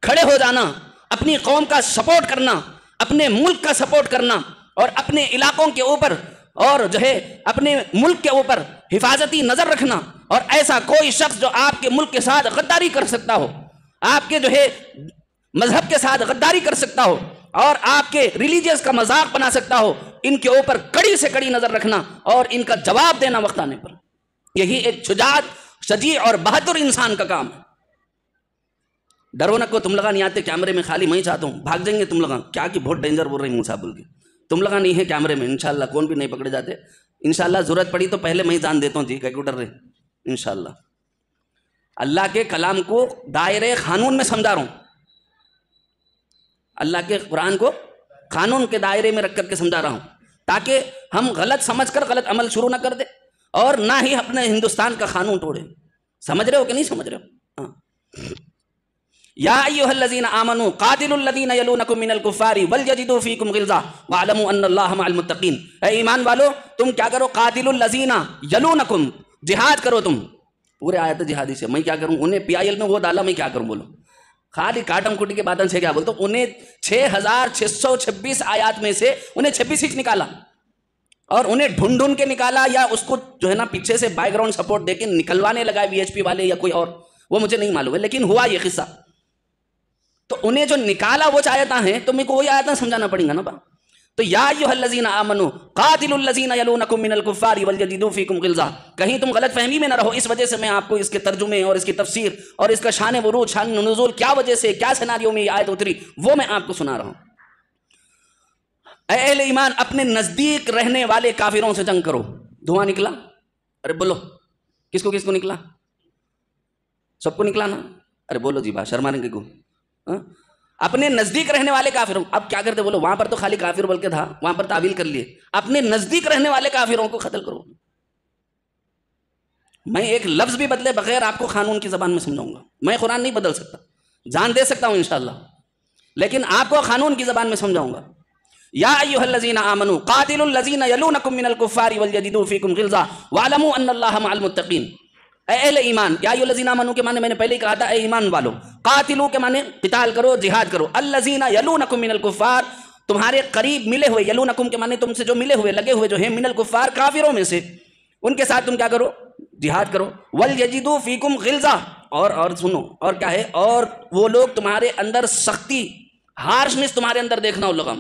کھڑے ہو جانا، اپنی قوم کا سپورٹ کرنا، اپنے ملک کا سپورٹ کرنا، اور اپنے علاقوں کے اوپر اور جو ہے اپنے ملک کے اوپر حفاظتی نظر رکھنا، اور ایسا کوئی شخص جو آپ کے ملک کے ساتھ غداری کر سکتا ہو، آپ کے جو ہے مذہب کے ساتھ غداری کر سکتا ہو اور آپ کے ریلیجیس کا مذاق بنا سکتا ہو، ان کے اوپر کڑی سے کڑی نظر رکھنا اور ان کا جواب دینا وقت آنے پر۔ یہی ایک شجاعت، شجیع اور بہادر انسان کا کام ہے۔ ڈرو نہ کو، تم لگا نہیں آتے کیمرے میں، خالی میں ہی چاہتا ہوں بھاگ جائیں گے تم لگا، کیا کہ بہت ڈینجر بول رہے ہیں موسیٰ بول کے، تم لگا نہیں ہے کیمرے میں، انشاءاللہ کون بھی نہیں پکڑے جاتے، انشاءاللہ ضرورت پڑی تو پہلے میں ہی جان دیتا ہوں جی، کہ ڈر رہے انشاءاللہ۔ اللہ کے کلام کو دائرے قانون میں سمجھا رہا ہوں، اللہ کے قرآن کو قانون کے دائرے میں رکھ کر کے سمجھا رہا ہوں، تاکہ ہم غلط سمجھ کر غلط عمل شروع نہ کر دیں اور نہ ہی اپنے ہندوستان کا قانون توڑے۔ سمجھ رہے ہو کہ نہیں سمجھ رہے ہو؟ یا ایھا الذین آمنوا قاتلوا الذین یلونکم من الکفار ولیجدوا فیکم غلظہ واعلموا ان اللہ مع المتقین۔ اے ایمان والو، تم کیا کرو؟ قاتلوا الذین یلونکم، جہاد کرو تم۔ پورے آیت جہادی سے میں کیا کروں؟ انہیں پی آئی ایل میں وہ ڈالا، میں کیا کروں بولو؟ خالی کاٹم کٹی کے باتوں سے کیا بولتا ہوں؟ انہیں 6626 آیات میں سے انہیں 26 ہی نکالا اور انہیں ڈھونڈ ڈھونڈ کے نکالا یا اس کو جو ہے نا پیچھے سے بیک گراؤنڈ سپورٹ دے کے نکلوانے لگا VHP والے یا کوئی اور، وہ مجھے نہیں معلوم ہے، لیکن ہوا یہ قصہ. تو انہیں جو نکالا وہ آیتیں ہیں، تو میرے کو وہی آیتیں سمجھانا پڑیں گا نا. تو یا ایھا الذین آمنوا قاتلوا الذین یلونکم من الکفار ولیجدوا فیکم غلظہ. کہیں تم غلط فہمی میں نہ رہو. اس وجہ سے میں آپ کو اس کے ترجمے اور اس کی تفسیر اور اس کا شان ورود شان نزول کیا وجہ سے کیا سیناریو میں یہ آیت اتری وہ میں آپ کو سنا رہا ہوں. اے اہل ایمان، اپنے نزدیک رہنے والے کافروں سے جنگ کرو. دھواں نکلا؟ ارے بولو، کس کو نکلا؟ سب کو نکلا نا؟ ارے بولو جی، بات شرمانے کے کو. اپنے نزدیک رہنے والے کافروں. اب کیا کرتے بولو؟ وہاں پر تو خالی کافر بول کے تھا، وہاں پر تعویل کر لیے. اپنے نزدیک رہنے والے کافروں کو قتل کرو. میں ایک لفظ بھی بدلے بغیر آپ کو قانون کی زبان میں سمجھاؤں گا. میں قرآن نہیں بدل سکتا، جان دے سکتا ہوں انشاءاللہ، لیکن آپ کو قانون کی زبان میں سمجھاؤں گا. یا ایھا الذین آمنوا قاتلوا الذین یلونکم من الکفار ولیجدوا فیکم غلظہ واعلموا ان اللہ مع المتقین. اے اہل ایمان، یا ایھا الذین آمنوا کے معنی میں نے پہلے ہی کہا تھا، اے ایمان والو. قاتلوا کے معنی قتال کرو، جہاد کرو. الذین یلونکم من الکفار، تمہارے قریب ملے ہوئے. یلونکم کے معنی تم سے جو ملے ہوئے لگے ہوئے جو ہیں، من الکفار کافروں میں سے، ان کے ساتھ تم کیا کرو؟ جہاد کرو. ولیجدوا فیکم غلظہ، اور سنو، اور کیا ہے؟ اور وہ لوگ تمہارے اندر سختی، ہارشنس تمہارے اندر دیکھنا. ان لوگوں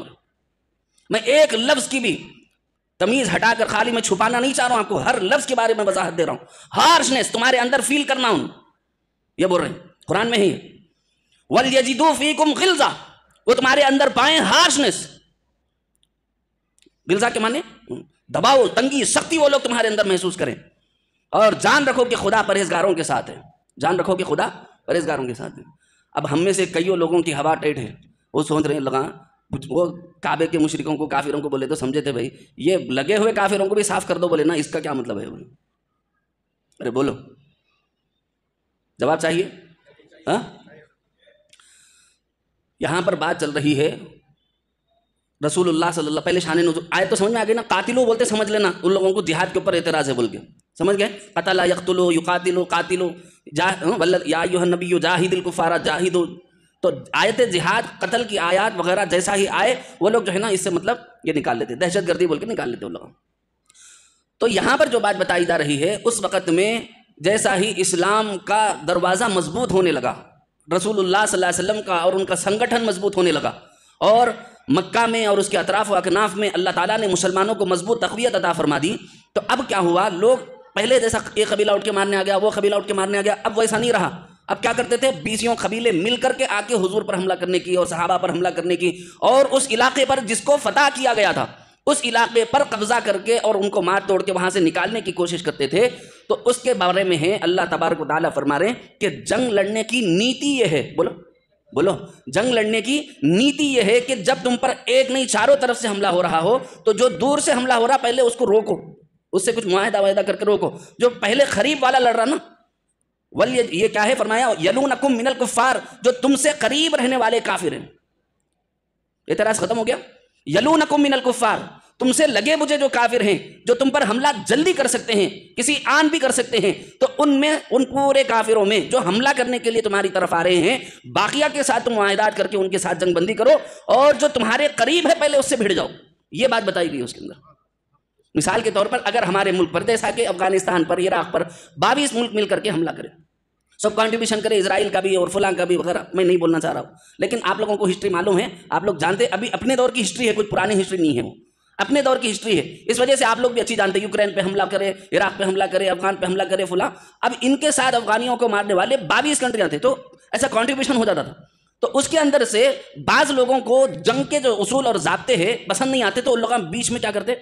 میں ایک لفظ کی بھی تمیز ہٹا کر خالی میں چھپانا نہیں چاہ رہا ہوں، آپ کو ہر لفظ کے بارے میں وضاحت دے رہا ہوں. ہارشنس تمہارے اندر فیل کرنا ہوں، یہ بول رہے ہیں قرآن میں ہی. وَلْيَجِدُوا فِيكُمْ غِلْظَةً، وہ تمہارے اندر پائیں ہارشنس. غلظہ کے معنی دباؤ، تنگی، سختی وہ لوگ تمہارے اندر محسوس کریں. اور جان رکھو کہ خدا پرہیزگاروں کے ساتھ ہے. جان رکھو کہ خدا پرہیزگاروں کے ساتھ ہے. اب ہم میں سے کئیوں لوگوں کی ہوا ٹیٹ ہے، وہ سوچ رہے ہیں لگا وہ کعبے کے مشرکوں کو کافروں کو بولے تو سمجھے تھے بھائی یہ لگے ہوئے کافروں کو بھی صاف کر دو، بولے نا اس کا کیا مطلب ہے؟ ارے بولو، جواب چاہیے. ہاں، یہاں پر بات چل رہی ہے رسول اللہ صلی اللہ، پہلے شان نزول آئے تو سمجھ میں آ گئی نا. قاتلو بولتے سمجھ لینا، ان لوگوں کو جہاد کے اوپر اعتراض ہے بول کے سمجھ گئے. قتل یقتلو یقاتلو قاتلو یا ایھا النبی جاہد الکفار جاہدوا. تو آیت جہاد قتل کی آیات وغیرہ جیسا ہی آئے وہ لوگ جو ہے نا اس سے مطلب یہ نکال لیتے، دہشت گردی بول کے نکال لیتے وہ لوگ. تو یہاں پر جو بات بتائی جا رہی ہے، اس وقت میں جیسا ہی اسلام کا دروازہ مضبوط ہونے لگا، رسول اللہ صلی اللہ علیہ وسلم کا اور ان کا سنگٹھن مضبوط ہونے لگا، اور مکہ میں اور اس کے اطراف و اکناف میں اللہ تعالیٰ نے مسلمانوں کو مضبوط تقویت عطا فرما دی. تو اب کیا ہوا؟ لوگ پہلے جیسا ایک قبیلہ اٹھ کے مارنے آ گیا، وہ قبیلہ اٹھ کے مارنے آ گیا، اب ویسا نہیں رہا. اب کیا کرتے تھے؟ 20 قبیلے مل کر کے آ کے حضور پر حملہ کرنے کی اور صحابہ پر حملہ کرنے کی، اور اس علاقے پر جس کو فتح کیا گیا تھا اس علاقے پر قبضہ کر کے اور ان کو مار توڑ کے وہاں سے نکالنے کی کوشش کرتے تھے. تو اس کے بارے میں ہے اللہ تبارک و تعالیٰ فرما رہے ہیں کہ جنگ لڑنے کی نیتی یہ ہے. بولو، جنگ لڑنے کی نیتی یہ ہے کہ جب تم پر ایک نہیں چاروں طرف سے حملہ ہو رہا ہو تو جو دور سے حملہ ہو رہا پہلے اس کو روکو، اس سے کچھ معاہدہ کر کے روکو. جو پہلے قریب والا لڑ رہا نا، یہ کیا ہے؟ فرمایا یلونکم من الکفار، جو تم سے قریب رہنے والے کافر ہیں. اعتراض ختم ہو گیا. یلونکم من الکفار، تم سے لگے مجھے جو کافر ہیں، جو تم پر حملہ جلدی کر سکتے ہیں، کسی آن بھی کر سکتے ہیں، تو ان پورے کافروں میں جو حملہ کرنے کے لیے تمہاری طرف آ رہے ہیں، باقیہ کے ساتھ تم معاہدات کر کے ان کے ساتھ جنگ بندی کرو، اور جو تمہارے قریب ہے پہلے اس سے بھڑ جاؤ. یہ بات بتائی گئی اس کے اندر. مثال کے طور پر اگر ہمارے ملک پر جیسا کہ افغانستان پر، عراق پر 22 ملک مل کر کے حملہ کرے، سب کنٹریبیوشن کرے، اسرائیل کا بھی اور فلاں کا بھی وغیرہ، میں نہیں بولنا چاہ رہا ہوں، لیکن آپ لوگوں کو ہسٹری معلوم ہے، آپ لوگ جانتے، ابھی اپنے دور کی ہسٹری ہے، کچھ پرانی ہسٹری نہیں ہے، وہ اپنے دور کی ہسٹری ہے. اس وجہ سے آپ لوگ بھی اچھی جانتے ہیں، یوکرین پہ حملہ کرے، عراق پہ حملہ کرے، افغان پہ حملہ کرے فلاں. اب ان کے ساتھ افغانیوں کو مارنے والے 22 کنٹریاں تھے، تو ایسا کنٹریبیوشن ہو جاتا تھا. تو اس کے اندر سے بعض لوگوں کو جنگ کے جو اصول اور ضابطے ہیں پسند نہیں آتے، تو ان لوگ بیچ میں کیا کرتے؟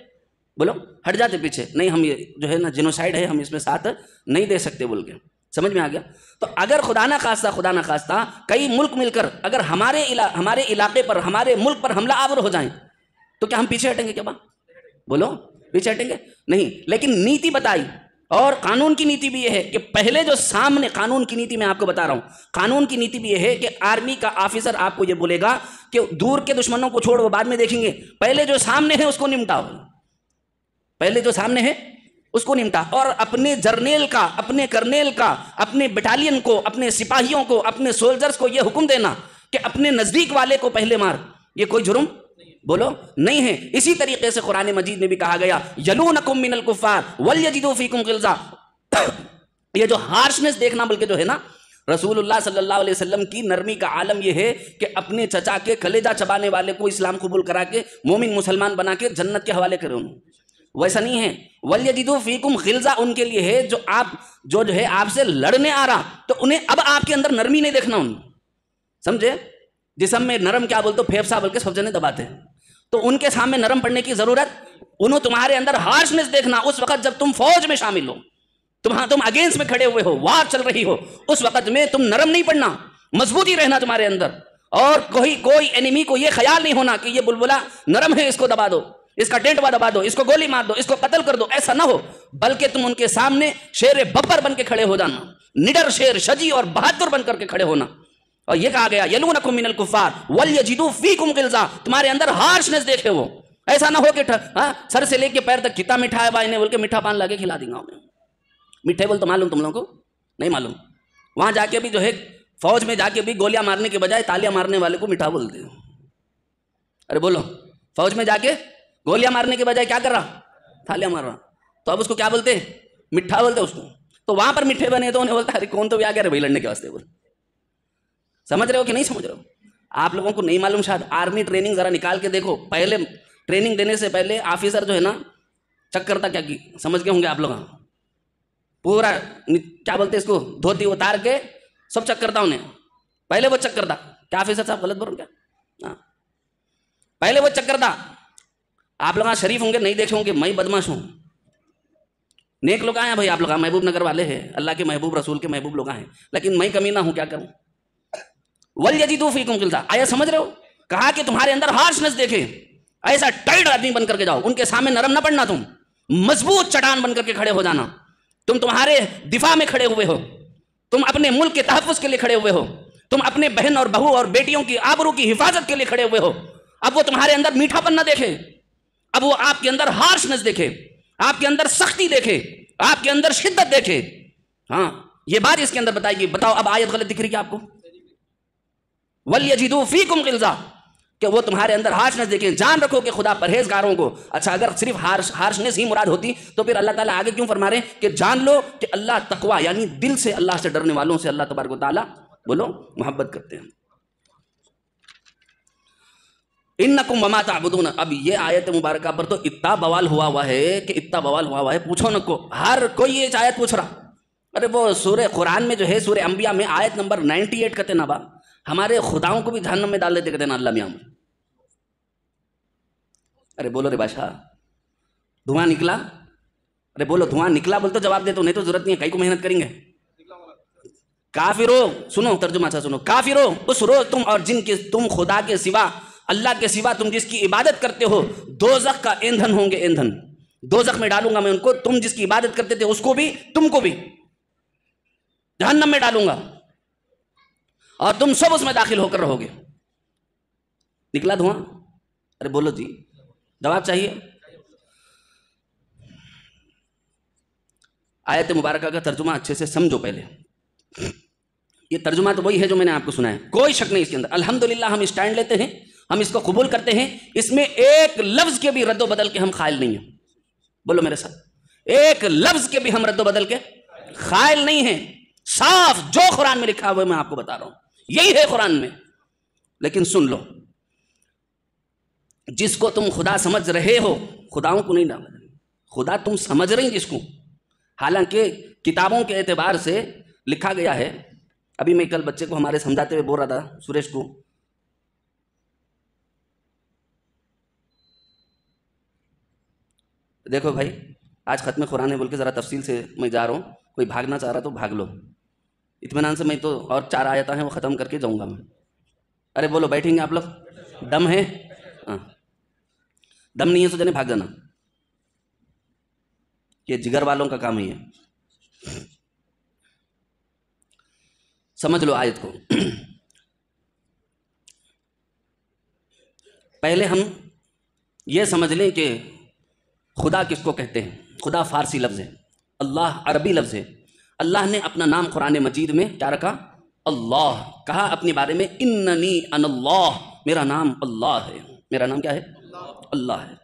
بولو، ہٹ جاتے پیچھے. نہیں، ہم یہ جو ہے نا جینوسائیڈ ہے، ہم اس میں ساتھ نہیں دے سکتے بول کے. سمجھ میں آ گیا؟ تو اگر خدا نہ خواستہ کئی ملک مل کر اگر ہمارے علاقے پر، ہمارے ملک پر حملہ آور ہو جائیں تو کیا ہم پیچھے ہٹیں گے؟ کیا بات؟ بولو، پیچھے ہٹیں گے؟ نہیں. لیکن نیتی بتائی، اور قانون کی نیتی بھی یہ ہے کہ پہلے جو سامنے، قانون کی نیتی میں آپ کو بتا رہا ہوں، قانون کی نیتی بھی یہ ہے کہ آرمی کا آفیسر آپ کو یہ بولے گا کہ دور کے دشمنوں کو چھوڑ، وہ بعد میں دیکھیں گے، پہلے جو سامنے ہے اس کو نمٹاؤ، پہلے جو سامنے ہے اس کو نمٹا. اور اپنے جرنیل کا، اپنے کرنیل کا، اپنے بٹالین کو، اپنے سپاہیوں کو، اپنے سولجرز کو یہ حکم دینا کہ اپنے نزدیک والے کو پہلے مار، یہ کوئی جرم بولو نہیں ہیں۔ اسی طریقے سے قرآن مجید میں بھی کہا گیا یلونکم من الکفار ولیجدوا فیکم غلظہ، یہ جو ہارشنس دیکھنا بلکہ جو ہے نا، رسول اللہ صلی اللہ علیہ وسلم کی نرمی کا عالم یہ ہے کہ اپنے چچا کے کلیجہ چبانے والے کو اسلام قبول کرا کے مومن مسلمان بنا کے جنت کے حوالے کرے انہوں، ویسا نہیں ہے۔ وَلْيَجِدُوا فِيكُمْ غِلْظَةً ان کے لیے ہے جو ہے آپ سے لڑنے آ رہا، تو انہیں اب آپ کے اندر نرمی نہیں دیکھنا، سمجھے؟ جسم میں نرم کیا بولتے پھیپسا بول کے سب جنے دباتے ہیں، تو ان کے سامنے نرم پڑنے کی ضرورت، انہوں تمہارے اندر ہارشنس دیکھنا اس وقت جب تم فوج میں شامل ہو، تم اگینسٹ میں کھڑے ہوئے ہو، وار چل رہی ہو، اس وقت میں تم نرم نہیں پڑنا، مضبوطی رہنا تمہارے اندر، اور کوئی انیمی کو یہ خیال نہیں ہونا کہ یہ بلبلا نرم ہے اس کو دبا دو، اس کا ٹینٹ دبا دو، اس کو گولی مار دو، اس کو قتل کر دو، ایسا نہ ہو، بلکہ تم ان کے سامنے شیر ببر بن کے کھڑے ہو جانا، نڈر شیر شجی اور بہادر بن کر کے کھڑے ہونا۔ اور یہ کہا گیا یلونکم من الکفار ولیجدوا فیکم غلظہ، تمہارے اندر ہارشنس دیکھے وہ، ایسا نہ ہو کہ سر سے لے کے پیر تک کتنا میٹھا ہے بھائی نے بول کے میٹھا پان لا کے کھلا دیں گا انہیں، میٹھے بول تو معلوم تم لوگوں کو نہیں معلوم، وہاں جا کے بھی جو ہے فوج میں جا کے بھی گولیاں مارنے کے بجائے تالیاں مارنے والے کو میٹھا بولتے ہیں۔ ارے بولو، فوج میں جا کے گولیاں مارنے کے بجائے کیا کر رہا؟ تالیاں مار رہا، تو اب اس کو کیا بولتے؟ میٹھا بولتے اس کو، تو وہاں پر میٹھے بنے تو انہیں بولتا ارے کون تو بھی آ گیا رے بھائی لڑنے کے واسطے، بول سمجھ رہے ہو کہ نہیں سمجھ رہے ہو؟ آپ لوگوں کو نہیں معلوم شاید، آرمی ٹریننگ ذرا نکال کے دیکھو، پہلے ٹریننگ دینے سے پہلے آفیسر جو ہے نا چیک کرتا کیا کی سمجھ گئے ہوں گے آپ لوگ، پورا کیا بولتے اس کو دھوتی اتار کے سب چیک کرتا انہیں، پہلے وہ چیک کرتا، کیا آفیسر صاحب غلط بول کیا؟ پہلے وہ چیک کرتا۔ آپ لوگ شریف ہوں گے نہیں دیکھے ہوں گے، میں بدماش ہوں، نیک لوگ آئے ہیں بھائی، آپ لوگ محبوب نگر والے ہیں، اللہ کے محبوب رسول کے محبوب لوگ ہیں، لیکن میں کمینہ ہوں، کیا کروں؟ وَلْيَجِدُوا فِيكُمْ غِلْظَةً، آیا سمجھ رہے ہو؟ کہا کہ تمہارے اندر ہارشنس دیکھے، ایسا ٹائٹ آدمی بن کر کے جاؤ، ان کے سامنے نرم نہ پڑنا، تم مضبوط چٹان بن کر کے کھڑے ہو جانا، تمہارے دفاع میں کھڑے ہوئے ہو، تم اپنے ملک کے تحفظ کے لیے کھڑے ہوئے ہو، تم اپنے بہن اور بہو اور بیٹیوں کی آبرو کی حفاظت کے لیے کھڑے ہوئے ہو۔ اب وہ تمہارے اندر میٹھا پن نہ دیکھے، اب وہ آپ کے اندر ہارشنس دیکھے، آپ کے اندر سختی دیکھے، آپ کے اندر شدت دیکھے۔ ہاں یہ بات اس کے اندر بتائے گی۔ بتاؤ اب آیت غلط دکھ رہی ہے آپ کو؟ وَلْيَجِدُوا فِيكُمْ غِلْظَةً، کہ وہ تمہارے اندر ہارشنس دیکھیں۔ جان رکھو کہ خدا پرہیزگاروں کو، اچھا اگر صرف ہارشنس ہی مراد ہوتی تو پھر اللہ تعالیٰ آگے کیوں فرما رہے ہیں کہ جان لو کہ اللہ تقوی یعنی دل سے اللہ سے ڈرنے والوں سے اللہ تبارک و تعالیٰ بولو محبت کرتے ہیں۔ انکم وما تعبدون، اب یہ آیت مبارکہ پر تو اتنا بوال ہوا ہے پوچھو نہ کو، ہر کوئی یہ آیت پوچھ رہا۔ ارے وہ سورہ قرآن میں جو ہے سورہ انبیاء میں آیت نمبر 98 کہتے نا با، ہمارے خداؤں کو بھی جہنم میں ڈال دیتے کہتے نا اللہ میاں۔ ارے بولو رے بادشاہ، دھواں نکلا؟ ارے بولو دھواں نکلا بول تو جواب دے، تو نہیں تو ضرورت نہیں ہے، کئی کو محنت کریں گے۔ کافرو، سنو ترجمہ اچھا سنو، کافرو اس روز تم اور جن کے تم خدا کے سوا اللہ کے سوا تم جس کی عبادت کرتے ہو دوزخ کا ایندھن ہوں گے، ایندھن دوزخ میں ڈالوں گا میں ان کو، تم جس کی عبادت کرتے تھے اس کو بھی تم کو بھی جہنم میں ڈالوں گا اور تم سب اس میں داخل ہو کر رہو گے۔ نکلا دھواں؟ ارے بولو جی، جواب چاہیے۔ آیت مبارکہ کا ترجمہ اچھے سے سمجھو پہلے، یہ ترجمہ تو وہی ہے جو میں نے آپ کو سنا ہے، کوئی شک نہیں اس کے اندر۔ الحمدللہ ہم اسٹینڈ لیتے ہیں، ہم اس کو قبول کرتے ہیں، اس میں ایک لفظ کے بھی رد و بدل کے ہم قائل نہیں ہیں۔ بولو میرے ساتھ، ایک لفظ کے بھی ہم رد و بدل کے قائل نہیں ہیں، صاف جو قرآن میں لکھا ہوا ہے میں آپ کو بتا رہا ہوں، یہی ہے قرآن میں۔ لیکن سن لو، جس کو تم خدا سمجھ رہے ہو، خداؤں کو نہیں ڈالا، خدا تم سمجھ رہے ہیں جس کو، حالانکہ کتابوں کے اعتبار سے لکھا گیا ہے۔ ابھی میں کل بچے کو ہمارے سمجھاتے ہوئے بول رہا تھا، سریش کو، دیکھو بھائی آج ختم قرآن ہے بول کے ذرا تفصیل سے میں جا رہا ہوں، کوئی بھاگنا چاہ رہا تو بھاگ لو، اطمینان سے میں تو اور 4 آیتیں ہیں وہ ختم کر کے جاؤں گا میں۔ ارے بولو بیٹھیں گے آپ لوگ؟ دم ہے؟ ہاں، دم نہیں ہے تو جانے بھاگ جانا، یہ جگر والوں کا کام ہی ہے۔ سمجھ لو آیت کو۔ پہلے ہم یہ سمجھ لیں کہ خدا کس کو کہتے ہیں۔ خدا فارسی لفظ ہے، اللہ عربی لفظ ہے۔ اللہ نے اپنا نام قرآن مجید میں کیا رکھا؟ اللہ کہا اپنے بارے میں، اننی انا اللہ، میرا نام اللہ ہے۔ میرا نام کیا ہے؟ اللہ ہے۔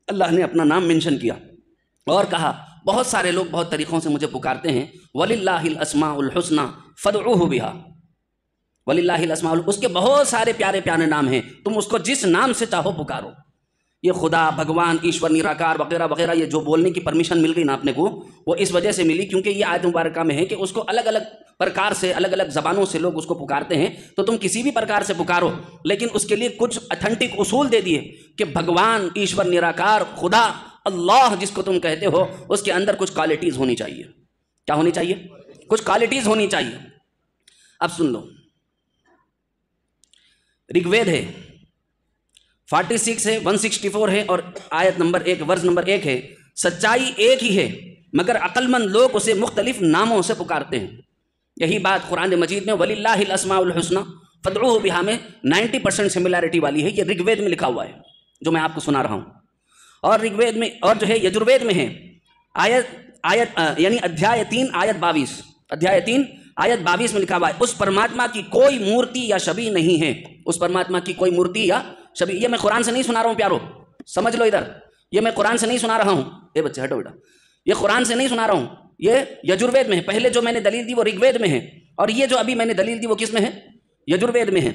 اللہ نے اپنا نام منشن کیا اور کہا بہت سارے لوگ بہت طریقوں سے مجھے پکارتے ہیں، وَلِلَّهِ الْأَسْمَاءُ الْحُسْنَى فَادْعُوهُ بِهَا، وَلِلَّهِ الْأَسْمَاءُ، اس کے بہت سارے پیارے پیارے نام ہیں، تم اس کو جس نام سے چاہو پکارو۔ یہ خدا، بھگوان، ایشور، نراکار وغیرہ وغیرہ، یہ جو بولنے کی پرمیشن مل گئی نا اپنے کو، وہ اس وجہ سے ملی کیونکہ یہ آیت مبارکہ میں ہے کہ اس کو الگ الگ پرکار سے، الگ الگ زبانوں سے لوگ اس کو پکارتے ہیں، تو تم کسی بھی پرکار سے پکارو، لیکن اس کے لیے کچھ اتھینٹک اصول دے دیے کہ بھگوان، ایشور، نراکار، خدا، اللہ جس کو تم کہتے ہو، اس کے اندر کچھ کوالٹیز ہونی چاہیے۔ کیا ہونی چاہیے؟ کچھ کوالٹیز ہونی چاہیے۔ اب سن لو، رگ وید ہے 46 ہے، 164 ہے، اور آیت نمبر 1، ورز نمبر 1 ہے، سچائی ایک ہی ہے مگر عقل مند لوگ اسے مختلف ناموں سے پکارتے ہیں۔ یہی بات قرآن مجید میں وَلِلَّهِ الْأَسْمَاءُ الْحُسْنَى فَادْعُوهُ بِهَا میں 90% سملیرٹی والی ہے، یہ رگ وید میں لکھا ہوا ہے جو میں آپ کو سنا رہا ہوں، اور رگ وید میں، اور جو ہے یجروید میں ہے آیت یعنی ادھیائے 3 آیت 22، ادھیائے 3 آیت 22 میں لکھا ہوا ہے، اس پرماتما کی کوئی مورتی یا شبیہ نہیں ہے، اس پرماتما کی کوئی مورتی یا شبیہ۔ یہ میں قرآن سے نہیں سنا رہا ہوں پیارو، سمجھ لو ادھر، یہ میں قرآن سے نہیں سنا رہا ہوں، اے بچے ہٹو بیٹا، یہ قرآن سے نہیں سنا رہا ہوں، یہ یجروید میں ہے۔ پہلے جو میں نے دلیل دی وہ رگ وید میں ہے، اور یہ جو ابھی میں نے دلیل دی وہ کس میں ہے؟ یجروید میں ہے۔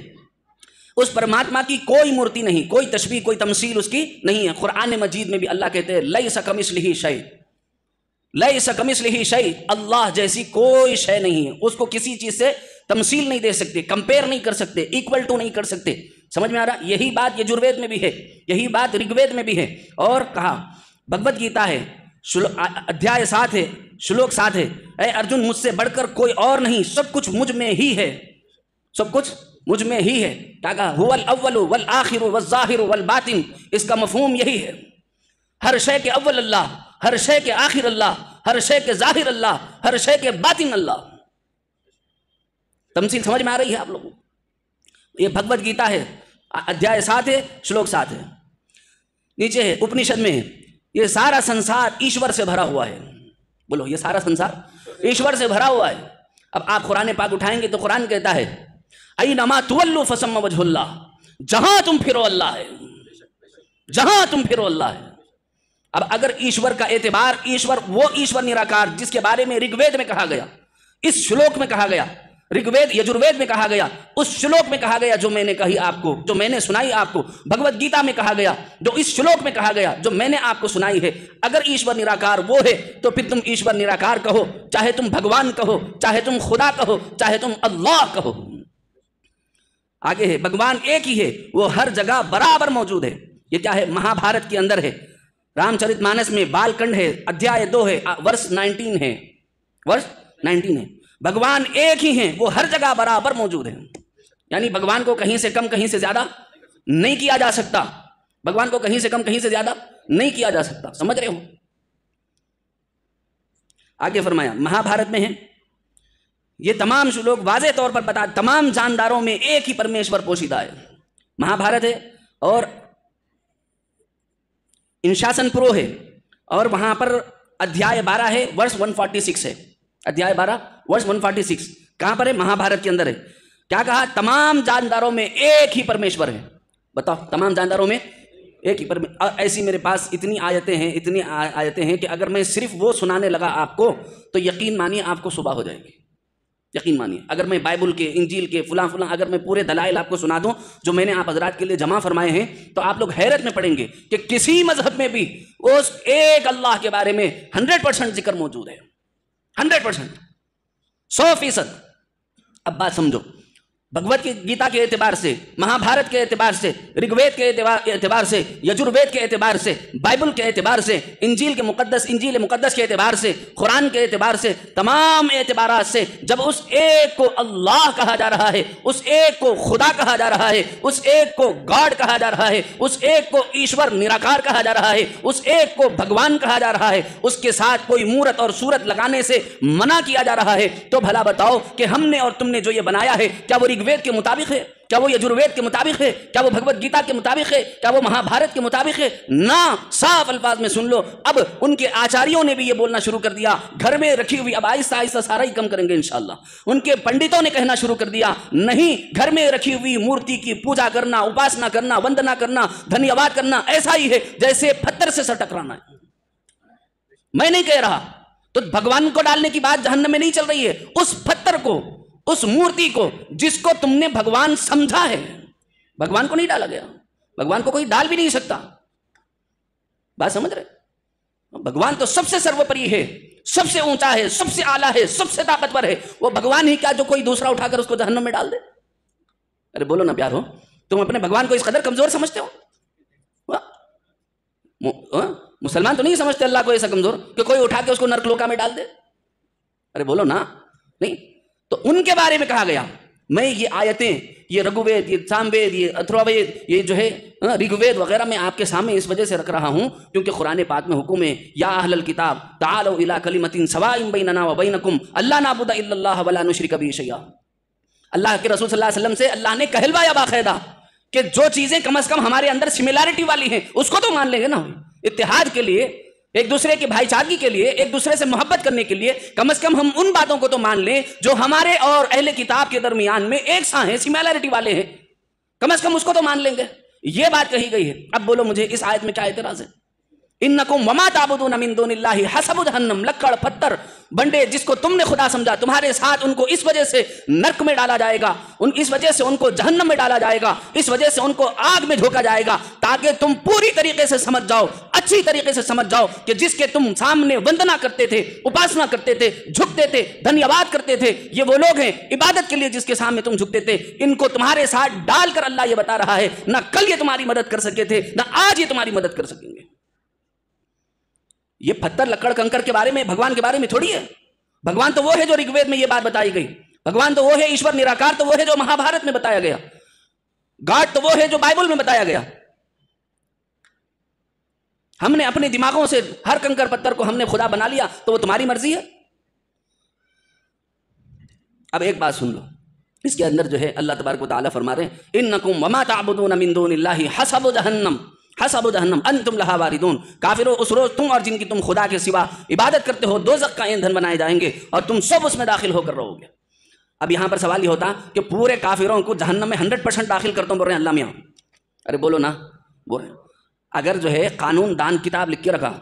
اس پرماتما کی کوئی مورتی نہیں، کوئی تشبیہ، کوئی تمثیل اس کی نہیں ہے۔ قرآن مجید میں بھی اللہ کہتے ہیں لیس کمثلہ شیء، لیس کمثلہ شیء، اللہ جیسی کوئی شے نہیں ہے، اس کو کسی چیز سے تمثیل نہیں دے سکتے، کمپیئر نہیں کر سکتے، ایکول ٹو نہیں کر سکتے۔ سمجھ میں آ رہا؟ یہی بات یجروید میں بھی ہے، یہی بات رگ وید میں بھی ہے۔ اور کہا بھگوت گیتا ہے ادھیائے 7 ہے، شلوک 7 ہے، اے ارجن مجھ سے بڑھ کر کوئی اور نہیں، سب کچھ مجھ میں ہی ہے، سب کچھ مجھ میں ہی ہے۔ کیا کہا؟ هو الاول والآخر والظاہر والباطن، اس کا مفہوم یہی ہے، ہر شے کے اول اللہ، ہر شے کے آخر اللہ، ہر شے کے ظاہر اللہ، ہر شے کے باطن اللہ۔ تمثیل سمجھ میں آ رہی ہے آپ لوگوں؟ یہ بھگوت گیتا ہے، ادھیائے 7 ہے، شلوک 7 ہے۔ نیچے ہے اپنشد میں ہے، یہ سارا سنسار ایشور سے بھرا ہوا ہے۔ بولو، یہ سارا سنسار ایشور سے بھرا ہوا ہے۔ اب آپ قرآن پاک اٹھائیں گے تو قرآن کہتا ہے اینما تولوا فثم وجہ اللہ، جہاں تم پھرو اللہ ہے، جہاں تم پھرو اللہ ہے۔ اب اگر ایشور کا اعتبار، ایشور وہ ایشور نراکار جس کے بارے میں رگ وید میں کہا گیا، اس شلوک میں کہا گیا، رگ وید یجروید میں کہا گیا، اس شلوک میں کہا گیا جو میں نے کہی آپ کو، جو میں نے سنائی آپ کو، بھگوت گیتا میں کہا گیا، جو اس شلوک میں کہا گیا، جو میں نے آپ کو سنائی ہے، اگر ایشور نراکار وہ ہے تو پھر تم ایشور نراکار کہو، چاہے تم بھگوان کہو، چاہے تم خدا کہو، چاہے تم اللہ کہو۔ آگے ہے بھگوان ایک ہی ہے، وہ ہر جگہ برابر موجود ہے۔ یہ کیا ہے؟ مہا بھارت کے اندر ہے، رام چرت مانس میں بال کنڈ ہے، ادھیائے 2 ہے، ورس 19 ہے، ورس 19 ہے۔ بھگوان ایک ہی ہیں، وہ ہر جگہ برابر موجود ہیں، یعنی بھگوان کو کہیں سے کم کہیں سے زیادہ نہیں کیا جا سکتا، بھگوان کو کہیں سے کم کہیں سے زیادہ نہیں کیا جا سکتا۔ سمجھ رہے ہو؟ آگے فرمایا مہا بھارت میں ہے، یہ تمام لوگ واضح طور پر بتا، تمام جانداروں میں ایک ہی پرمیشور پوشیدہ ہے۔ مہا بھارت ہے اور انشاسن پرو ہے، اور وہاں پر ادھیائے 12 ہے، ورس 146 ہے، ادھیائے 12 ورس 146 کہاں پر ہے؟ مہا بھارت کے اندر ہے۔ کیا کہا؟ تمام جانداروں میں ایک ہی پرمیشور ہے۔ بتاؤ، تمام جانداروں میں ایک ہی پرمیشور۔ ایسی میرے پاس اتنی آیتیں ہیں، اتنی آیتیں ہیں کہ اگر میں صرف وہ سنانے لگا آپ کو تو یقین مانیے آپ کو صبح ہو جائے گی، یقین مانیے۔ اگر میں بائبل کے، انجیل کے، فلاں فلاں اگر میں پورے دلائل آپ کو سنا دوں جو میں نے آپ حضرات کے لیے جمع فرمائے ہیں تو آپ لوگ حیرت میں پڑیں گے کہ کسی مذہب میں بھی اس ایک اللہ کے بارے میں 100% ذکر موجود ہے، 100%، 100%۔ اب بات سمجھو، بھگوت گیتا کے اعتبار سے، مہا بھارت کے اعتبار سے، رگ وید کے اعتبار سے، یجروید کے اعتبار سے، بائبل کے اعتبار سے، انجیل مقدس کے اعتبار سے، قرآن کے اعتبار سے، تمام اعتبارات سے جب اس ایک کو اللہ کہا جا رہا ہے، اس ایک کو خدا کہا جا رہا ہے، اس ایک کو گاڈ کہا جا رہا ہے، اس ایک کو ایشور نراکار کہا جا رہا ہے، اس ایک کو بھگوان کہا جا رہا ہے، اس کے ساتھ کوئی مورت اور صورت لگانے سے منع کیا جا رہا ہے، تو بھلا بتاؤ کہ ہم نے اور تم نے جو یہ بنایا ہے کیا وہ رگ وید کے مطابق ہے؟ کیا وہ یجروید کے مطابق ہے؟ کیا وہ بھگوت گیتا کے مطابق ہے؟ کیا وہ مہا بھارت کے مطابق ہے؟ نہ، صاف الفاظ میں سن لو، اب ان کے آچاریوں نے بھی یہ بولنا شروع کر دیا، گھر میں رکھی ہوئی، اب آہستہ آہستہ سارا ہی کم کریں گے انشاءاللہ، ان کے پنڈتوں نے کہنا شروع کر دیا، نہیں، گھر میں رکھی ہوئی مورتی کی پوجا کرنا، اپاسنا کرنا، وندنا کرنا، دھنیہ واد کرنا ایسا ہی ہے جیسے پتھر سے سر ٹکرانا ہے۔ میں نہیں کہہ رہا، تو بھگوان کو ڈالنے کی بات جہنم میں نہیں چل رہی ہے، اس پتھر کو، اس مورتی کو جس کو تم نے بھگوان سمجھا ہے، بھگوان کو نہیں ڈالا گیا، بھگوان کو کوئی ڈال بھی نہیں سکتا، بات سمجھ رہے؟ بھگوان تو سب سے سروپری ہے، سب سے اونچا ہے، سب سے اعلیٰ ہے، سب سے طاقتور ہے، وہ بھگوان ہی کیا جو کوئی دوسرا اٹھا کر اس کو جہنم میں ڈال دے؟ ارے بولو نا پیارو، تم اپنے بھگوان کو اس قدر کمزور سمجھتے ہو؟ مسلمان تو نہیں سمجھتے اللہ کو ایسا کمزور کہ کوئی اٹھا کے اس کو نرک لوکا میں ڈال دے؟ ارے بولو نا، نہیں، تو ان کے بارے میں کہا گیا، میں یہ آیتیں، یہ رگوید، یہ ساموید، یہ اتھروید، یہ جو ہے رگوید وغیرہ میں آپ کے سامنے اس وجہ سے رکھ رہا ہوں کیونکہ قرآن پاک میں حکم ہے، یا اہل الکتاب تعالوا الی کلمۃ سواء بیننا وبینکم الا نعبد الا اللہ ولا نشرک بہ شیئا۔ اللہ کے رسول صلی اللہ علیہ وسلم سے اللہ نے کہلوایا باقاعدہ کہ جو چیزیں کم از کم ہمارے اندر سملیرٹی والی ہیں اس کو تو مان لیں گے نا، اتحاد کے لیے، ایک دوسرے کی بھائی چارگی کے لیے، ایک دوسرے سے محبت کرنے کے لیے کم از کم ہم ان باتوں کو تو مان لیں جو ہمارے اور اہل کتاب کے درمیان میں ایک سا ہیں، سملیرٹی والے ہیں، کم از کم اس کو تو مان لیں گے۔ یہ بات کہی گئی ہے۔ اب بولو مجھے اس آیت میں کیا اعتراض ہے؟ انکم وما تعبدون من دون اللہ حسب جہنم، لکڑ پتھر بنڈے جس کو تم نے خدا سمجھا، تمہارے ساتھ ان کو اس وجہ سے نرک میں ڈالا جائے گا، اس وجہ سے ان کو جہنم میں ڈالا جائے گا، اس وجہ سے ان کو آگ میں جھونکا جائے گا، تاکہ تم پوری طریقے سے سمجھ جاؤ، اچھی طریقے سے سمجھ جاؤ کہ جس کے تم سامنے وندنا کرتے تھے، اپاسنا کرتے تھے، جھکتے تھے، دھنیہ واد کرتے تھے، یہ وہ لوگ ہیں عبادت کے لیے جس کے سامنے تم جھکتے تھے، ان کو تمہارے ساتھ ڈال کر اللہ یہ بتا رہا ہے نہ کل یہ تمہاری مدد کر سکے تھے نہ آج یہ تمہاری مدد کر سکیں گے۔ یہ پتھر لکڑ کنکر کے بارے میں، بھگوان کے بارے میں تھوڑی ہے۔ بھگوان تو وہ ہے جو رگوید میں یہ بات بتائی گئی، بھگوان تو وہ ہے، ایشور نراکار تو وہ ہے جو مہا بھارت میں بتایا گیا، گاڈ تو وہ ہے جو بائبل میں بتایا گیا۔ ہم نے اپنے دماغوں سے ہر کنکر پتھر کو ہم نے خدا بنا لیا تو وہ تمہاری مرضی ہے؟ اب ایک بات سن لو، اس کے اندر جو ہے اللہ تبارک و تعالیٰ فرما رہے ہیں انکم وما تعبدون من دون اللہ حسب جہنم، حسب جہنم انتم لہا واردون، کافروں اس روز تم اور جن کی تم خدا کے سوا عبادت کرتے ہو دوزخ کا ایندھن بنائے جائیں گے اور تم سب اس میں داخل ہو کر رہو گے۔ اب یہاں پر سوال یہ ہوتا کہ پورے کافروں کو جہنم میں 100% داخل کرتا ہوں، بول رہے ہیں اللہ میاں، ارے بولو نا، بول رہے ہیں اگر جو ہے قانون دان کتاب لکھ کے رکھا،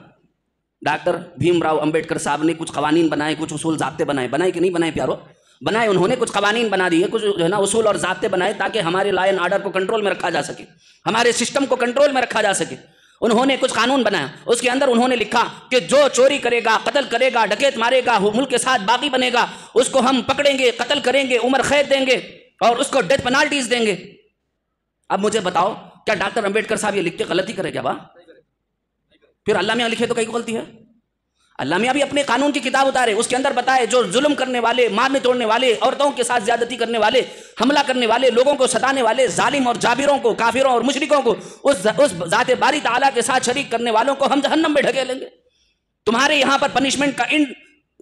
ڈاکٹر بھیم راؤ امبیڈکر صاحب نے کچھ قوانین بنائے، کچھ اصول ضابطے بنائے کہ نہیں بنائے پیارو؟ بنائے، انہوں نے کچھ قوانین بنا دیے، کچھ جو ہے نا اصول اور ضابطے بنائے تاکہ ہمارے لا اینڈ آرڈر کو کنٹرول میں رکھا جا سکے، ہمارے سسٹم کو کنٹرول میں رکھا جا سکے۔ انہوں نے کچھ قانون بنایا، اس کے اندر انہوں نے لکھا کہ جو چوری کرے گا، قتل کرے گا، ڈکیت مارے گا، ملک کے ساتھ باغی بنے گا، اس کو ہم پکڑیں گے، قتل کریں گے، عمر قید دیں گے اور اس کو ڈیتھ پینالٹیز دیں گے۔ اب مجھے بتاؤ کیا ڈاکٹر امبیڈکر صاحب یہ لکھ کے غلطی کرے کیا؟ پھر اللہ میاں لکھے تو کئی غلطی ہے؟ اللہ میاں بھی اپنے قانون کی کتاب اتارے، اس کے اندر بتائے جو ظلم کرنے والے، مارنے توڑنے والے، عورتوں کے ساتھ زیادتی کرنے والے، حملہ کرنے والے، لوگوں کو ستانے والے، ظالم اور جابروں کو، کافروں اور مشرکوں کو، اس ذات باری تعالیٰ کے ساتھ شریک کرنے والوں کو ہم جہنم میں ڈھکیلیں گے۔ تمہارے یہاں پر پنشمنٹ کا اینڈ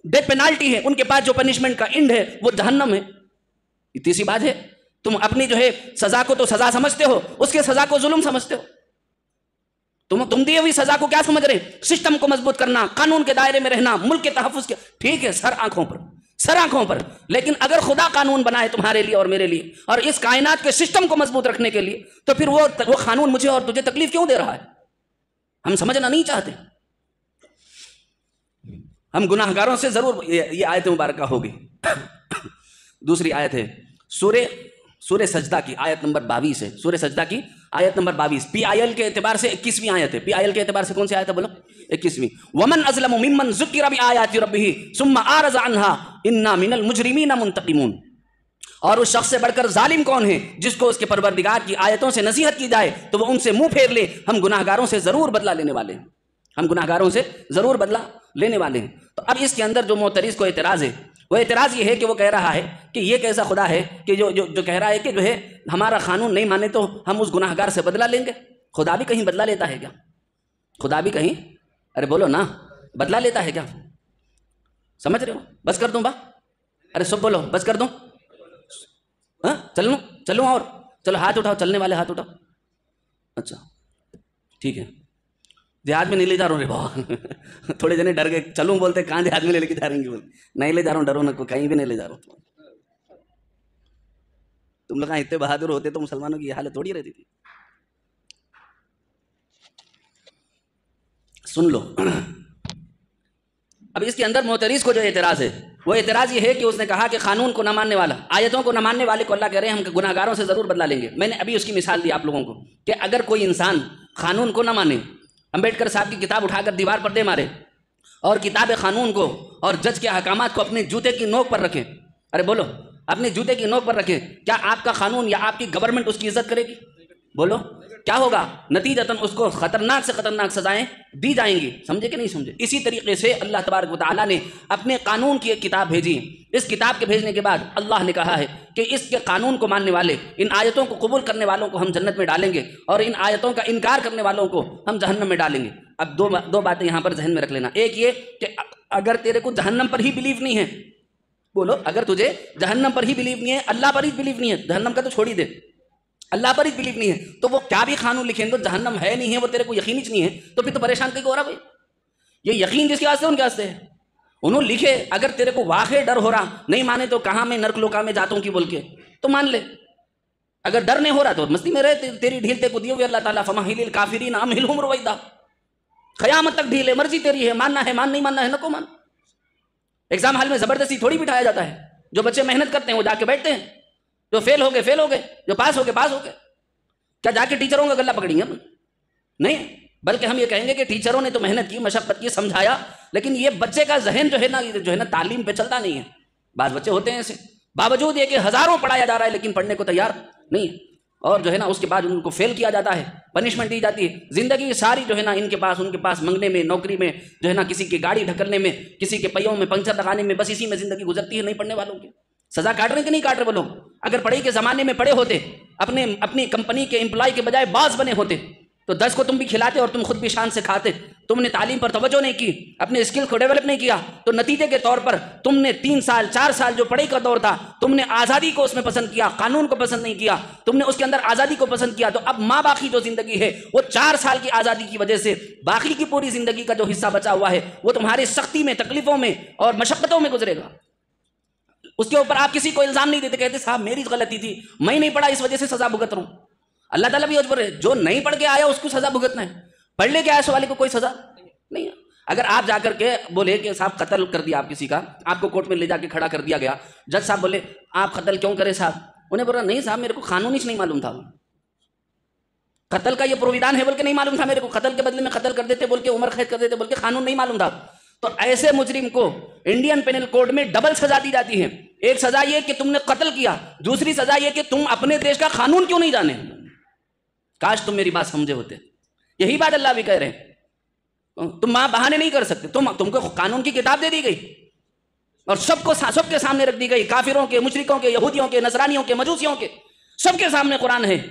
ڈیتھ پینالٹی ہے، ان کے پاس جو پنشمنٹ کا اینڈ ہے وہ جہنم ہے۔ اتنی سی بات ہے، تم اپنی جو ہے سزا کو تو سزا سمجھتے ہو، اس کے سزا کو ظلم سمجھتے ہو۔ تم دیے ہوئی سزا کو کیا سمجھ رہے؟ سسٹم کو مضبوط کرنا، قانون کے دائرے میں رہنا، ملک کے تحفظ کے، ٹھیک ہے، سر آنکھوں پر، لیکن اگر خدا قانون بنائے تمہارے لیے اور میرے لیے اور اس کائنات کے سسٹم کو مضبوط رکھنے کے لیے، تو پھر وہ قانون مجھے اور تجھے تکلیف کیوں دے رہا ہے؟ ہم سمجھنا نہیں چاہتے۔ ہم گناہ گاروں سے ضرور، یہ آیت مبارکہ ہوگی۔ دوسری آیت ہے سورہ سجدہ کی آیت نمبر 22 ہے، سورہ سجدہ کی آیت نمبر 22، پی آئی ایل کے اعتبار سے 21ویں آیت ہے۔ پی آئی ایل کے اعتبار سے کون سی آیت ہے بولو؟ 21ویں۔ ومن اظلم ممن ذکر بآیات ربہ ثم اعرض عنها انا من المجرمین منتقمون۔ اور اس شخص سے بڑھ کر ظالم کون ہے جس کو اس کے پروردگار کی آیتوں سے نصیحت کی جائے تو وہ ان سے منہ پھیر لے۔ ہم گناہ گاروں سے ضرور بدلہ لینے والے ہیں، ہم گناہ گاروں سے ضرور بدلہ لینے والے ہیں۔ تو اب اس کے اندر جو معترض کو اعتراض ہے، وہ اعتراض یہ ہے کہ وہ کہہ رہا ہے کہ یہ کیسا خدا ہے کہ جو کہہ رہا ہے کہ جو ہے ہمارا قانون نہیں مانے تو ہم اس گناہ گار سے بدلہ لیں گے۔ خدا بھی کہیں بدلہ لیتا ہے کیا؟ خدا بھی کہیں، ارے بولو نا، بدلہ لیتا ہے کیا؟ سمجھ رہے ہو؟ بس کر دوں با؟ ارے سب بولو، بس کر دوں؟ ہاں چلوں اور چلو ہاتھ اٹھاؤ، چلنے والے ہاتھ اٹھاؤ. اچھا ٹھیک ہے. دیہات میں نہیں لے جا رہا ہوں رے بابا. تھوڑے جنے ڈر گئے، چلوں بولتے کہاں دیہات میں لے کے جا رہیں گے، بولتے نہیں لے جا رہا ہوں، ڈرو نہ، کہیں بھی نہیں لے جا رہا ہوں. تم لوگ اتنے بہادر ہوتے تو مسلمانوں کی یہ حالت تھوڑی رہتی تھی. سن لو. اب اس کے اندر معترض کو جو اعتراض ہے، وہ اعتراض یہ ہے کہ اس نے کہا کہ قانون کو نہ ماننے والا، آیتوں کو نہ ماننے والے کو اللہ کہہ رہے ہیں ہم گناہ گاروں سے ضرور بدلا لیں گے. میں نے ابھی اس کی مثال دی آپ لوگوں کو کہ اگر کوئی انسان قانون کو نہ مانے، امبیڈکر صاحب کی کتاب اٹھا کر دیوار پر دے مارے اور کتاب قانون کو اور جج کے احکامات کو اپنے جوتے کی نوک پر رکھے، ارے بولو اپنے جوتے کی نوک پر رکھے، کیا آپ کا قانون یا آپ کی گورنمنٹ اس کی عزت کرے گی؟ بولو کیا ہوگا؟ نتیجتاً اس کو خطرناک سے خطرناک سزائیں دی جائیں گی. سمجھے کہ نہیں سمجھے؟ اسی طریقے سے اللہ تبارک و تعالیٰ نے اپنے قانون کی ایک کتاب بھیجی. اس کتاب کے بھیجنے کے بعد اللہ نے کہا ہے کہ اس کے قانون کو ماننے والے، ان آیتوں کو قبول کرنے والوں کو ہم جنت میں ڈالیں گے اور ان آیتوں کا انکار کرنے والوں کو ہم جہنم میں ڈالیں گے. اب دو باتیں یہاں پر ذہن میں رکھ لینا. ایک یہ کہ اگر تیرے کو جہنم پر ہی بلیو نہیں ہے، بولو اگر تجھے جہنم پر ہی بلیو نہیں ہے، اللہ پر ہی بلیو نہیں ہے، جہنم کا تو چھوڑ ہی دے، اللہ پر ہی بلیو نہیں ہے، تو وہ کیا بھی قانون لکھیں تو جہنم ہے نہیں ہے وہ تیرے کو یقین ہی نہیں ہے، تو پھر تو پریشان کہیں ہو رہا بھائی. یہ یقین جس کے واسطے ان کے واسطے ہے. انہوں لکھے اگر تیرے کو واقعی ڈر ہو رہا، نہیں مانے تو کہاں میں نرک لوکا میں جاتا ہوں کی بول کے تو مان لے. اگر ڈر نہیں ہو رہا تو مستی میں رہے، تیری ڈھیل تے کو دیے ہوئے اللہ تعالیٰ فمہل الکافرین امہلہم رویدا، قیامت تک ڈھیل ہے، مرضی تیری ہے، ماننا ہے مان، نہیں ماننا ہے نہ کو مان. ایگزام ہال میں زبردستی تھوڑی بٹھایا جاتا ہے. جو بچے محنت کرتے ہیں وہ جا کے بیٹھتے ہیں، جو فیل ہو گئے، جو پاس ہو گئے. کیا جا کے ٹیچروں کا گلہ پکڑیں گے؟ نہیں، بلکہ ہم یہ کہیں گے کہ ٹیچروں نے تو محنت کی، مشقت کی، سمجھایا، لیکن یہ بچے کا ذہن جو ہے نا تعلیم پہ چلتا نہیں ہے. بعض بچے ہوتے ہیں ایسے، باوجود یہ کہ ہزاروں پڑھایا جا رہا ہے لیکن پڑھنے کو تیار نہیں ہے، اور جو ہے نا اس کے بعد ان کو فیل کیا جاتا ہے، پنشمنٹ دی جاتی ہے. زندگی ساری جو ہے نا ان کے پاس منگنے میں، نوکری میں، جو ہے نا کسی کی گاڑی ڈھکلنے میں، کسی کے پہیوں میں پنچر لگانے میں، بس اسی میں زندگی گزرتی ہے. نہیں پڑھنے والوں کی سزا کاٹ رہے کہ نہیں کاٹ رہے وہ لوگ؟ اگر پڑھائی کے زمانے میں پڑھے ہوتے، اپنی کمپنی کے امپلائی کے بجائے باز بنے ہوتے تو 10 کو تم بھی کھلاتے اور تم خود بھی شان سے کھاتے. تم نے تعلیم پر توجہ نہیں کی، اپنے اسکل کو ڈیولپ نہیں کیا، تو نتیجے کے طور پر تم نے 3 سال 4 سال جو پڑھائی کا دور تھا، تم نے آزادی کو اس میں پسند کیا، قانون کو پسند نہیں کیا، تم نے اس کے اندر آزادی کو پسند کیا. تو اب ماں باقی جو زندگی ہے وہ 4 سال کی آزادی کی وجہ سے باقی کی پوری زندگی کا جو حصہ بچا ہوا ہے وہ تمہاری سختی میں، تکلیفوں میں اور مشقتوں میں گزرے گا. اس کے اوپر آپ کسی کو الزام نہیں دیتے، کہتے صاحب میری غلطی تھی، میں نہیں پڑھا اس وجہ سے سزا بھگت رہا ہوں. اللہ تعالیٰ بھی اجبر ہے، جو نہیں پڑھ کے آیا اس کو سزا بھگتنا ہے، پڑھ لے کے آیا والے کو کوئی سزا نہیں ہے. اگر آپ جا کر کے بولے کہ صاحب قتل کر دیا آپ کسی کا، آپ کو کورٹ میں لے جا کے کھڑا کر دیا گیا، جج صاحب بولے آپ قتل کیوں کرے صاحب؟ انہیں بولا نہیں صاحب میرے کو قانون ہی نہیں معلوم تھا، قتل کا یہ پرویدان ہے بول کے نہیں معلوم تھا میرے کو، قتل کے بدلے میں قتل کر دیتے بول کے، عمر قید کر دیتے بول کے، قانون نہیں معلوم تھا. تو ایسے مجرم کو انڈین پینل کوڈ میں ڈبل سزا دی جاتی ہے. ایک سزا یہ کہ تم نے قتل کیا، دوسری سزا یہ کہ تم اپنے دیش کا قانون کیوں نہیں جانے. کاش تم میری بات سمجھے ہوتے. یہی بات اللہ بھی کہہ رہے ہیں، تم وہاں بہانے نہیں کر سکتے. تم کو قانون کی کتاب دے دی گئی اور سب کے سامنے رکھ دی گئی، کافروں کے، مشرکوں کے، یہودیوں کے، نصرانیوں کے، مجوسیوں کے، سب کے سامنے قرآن ہے.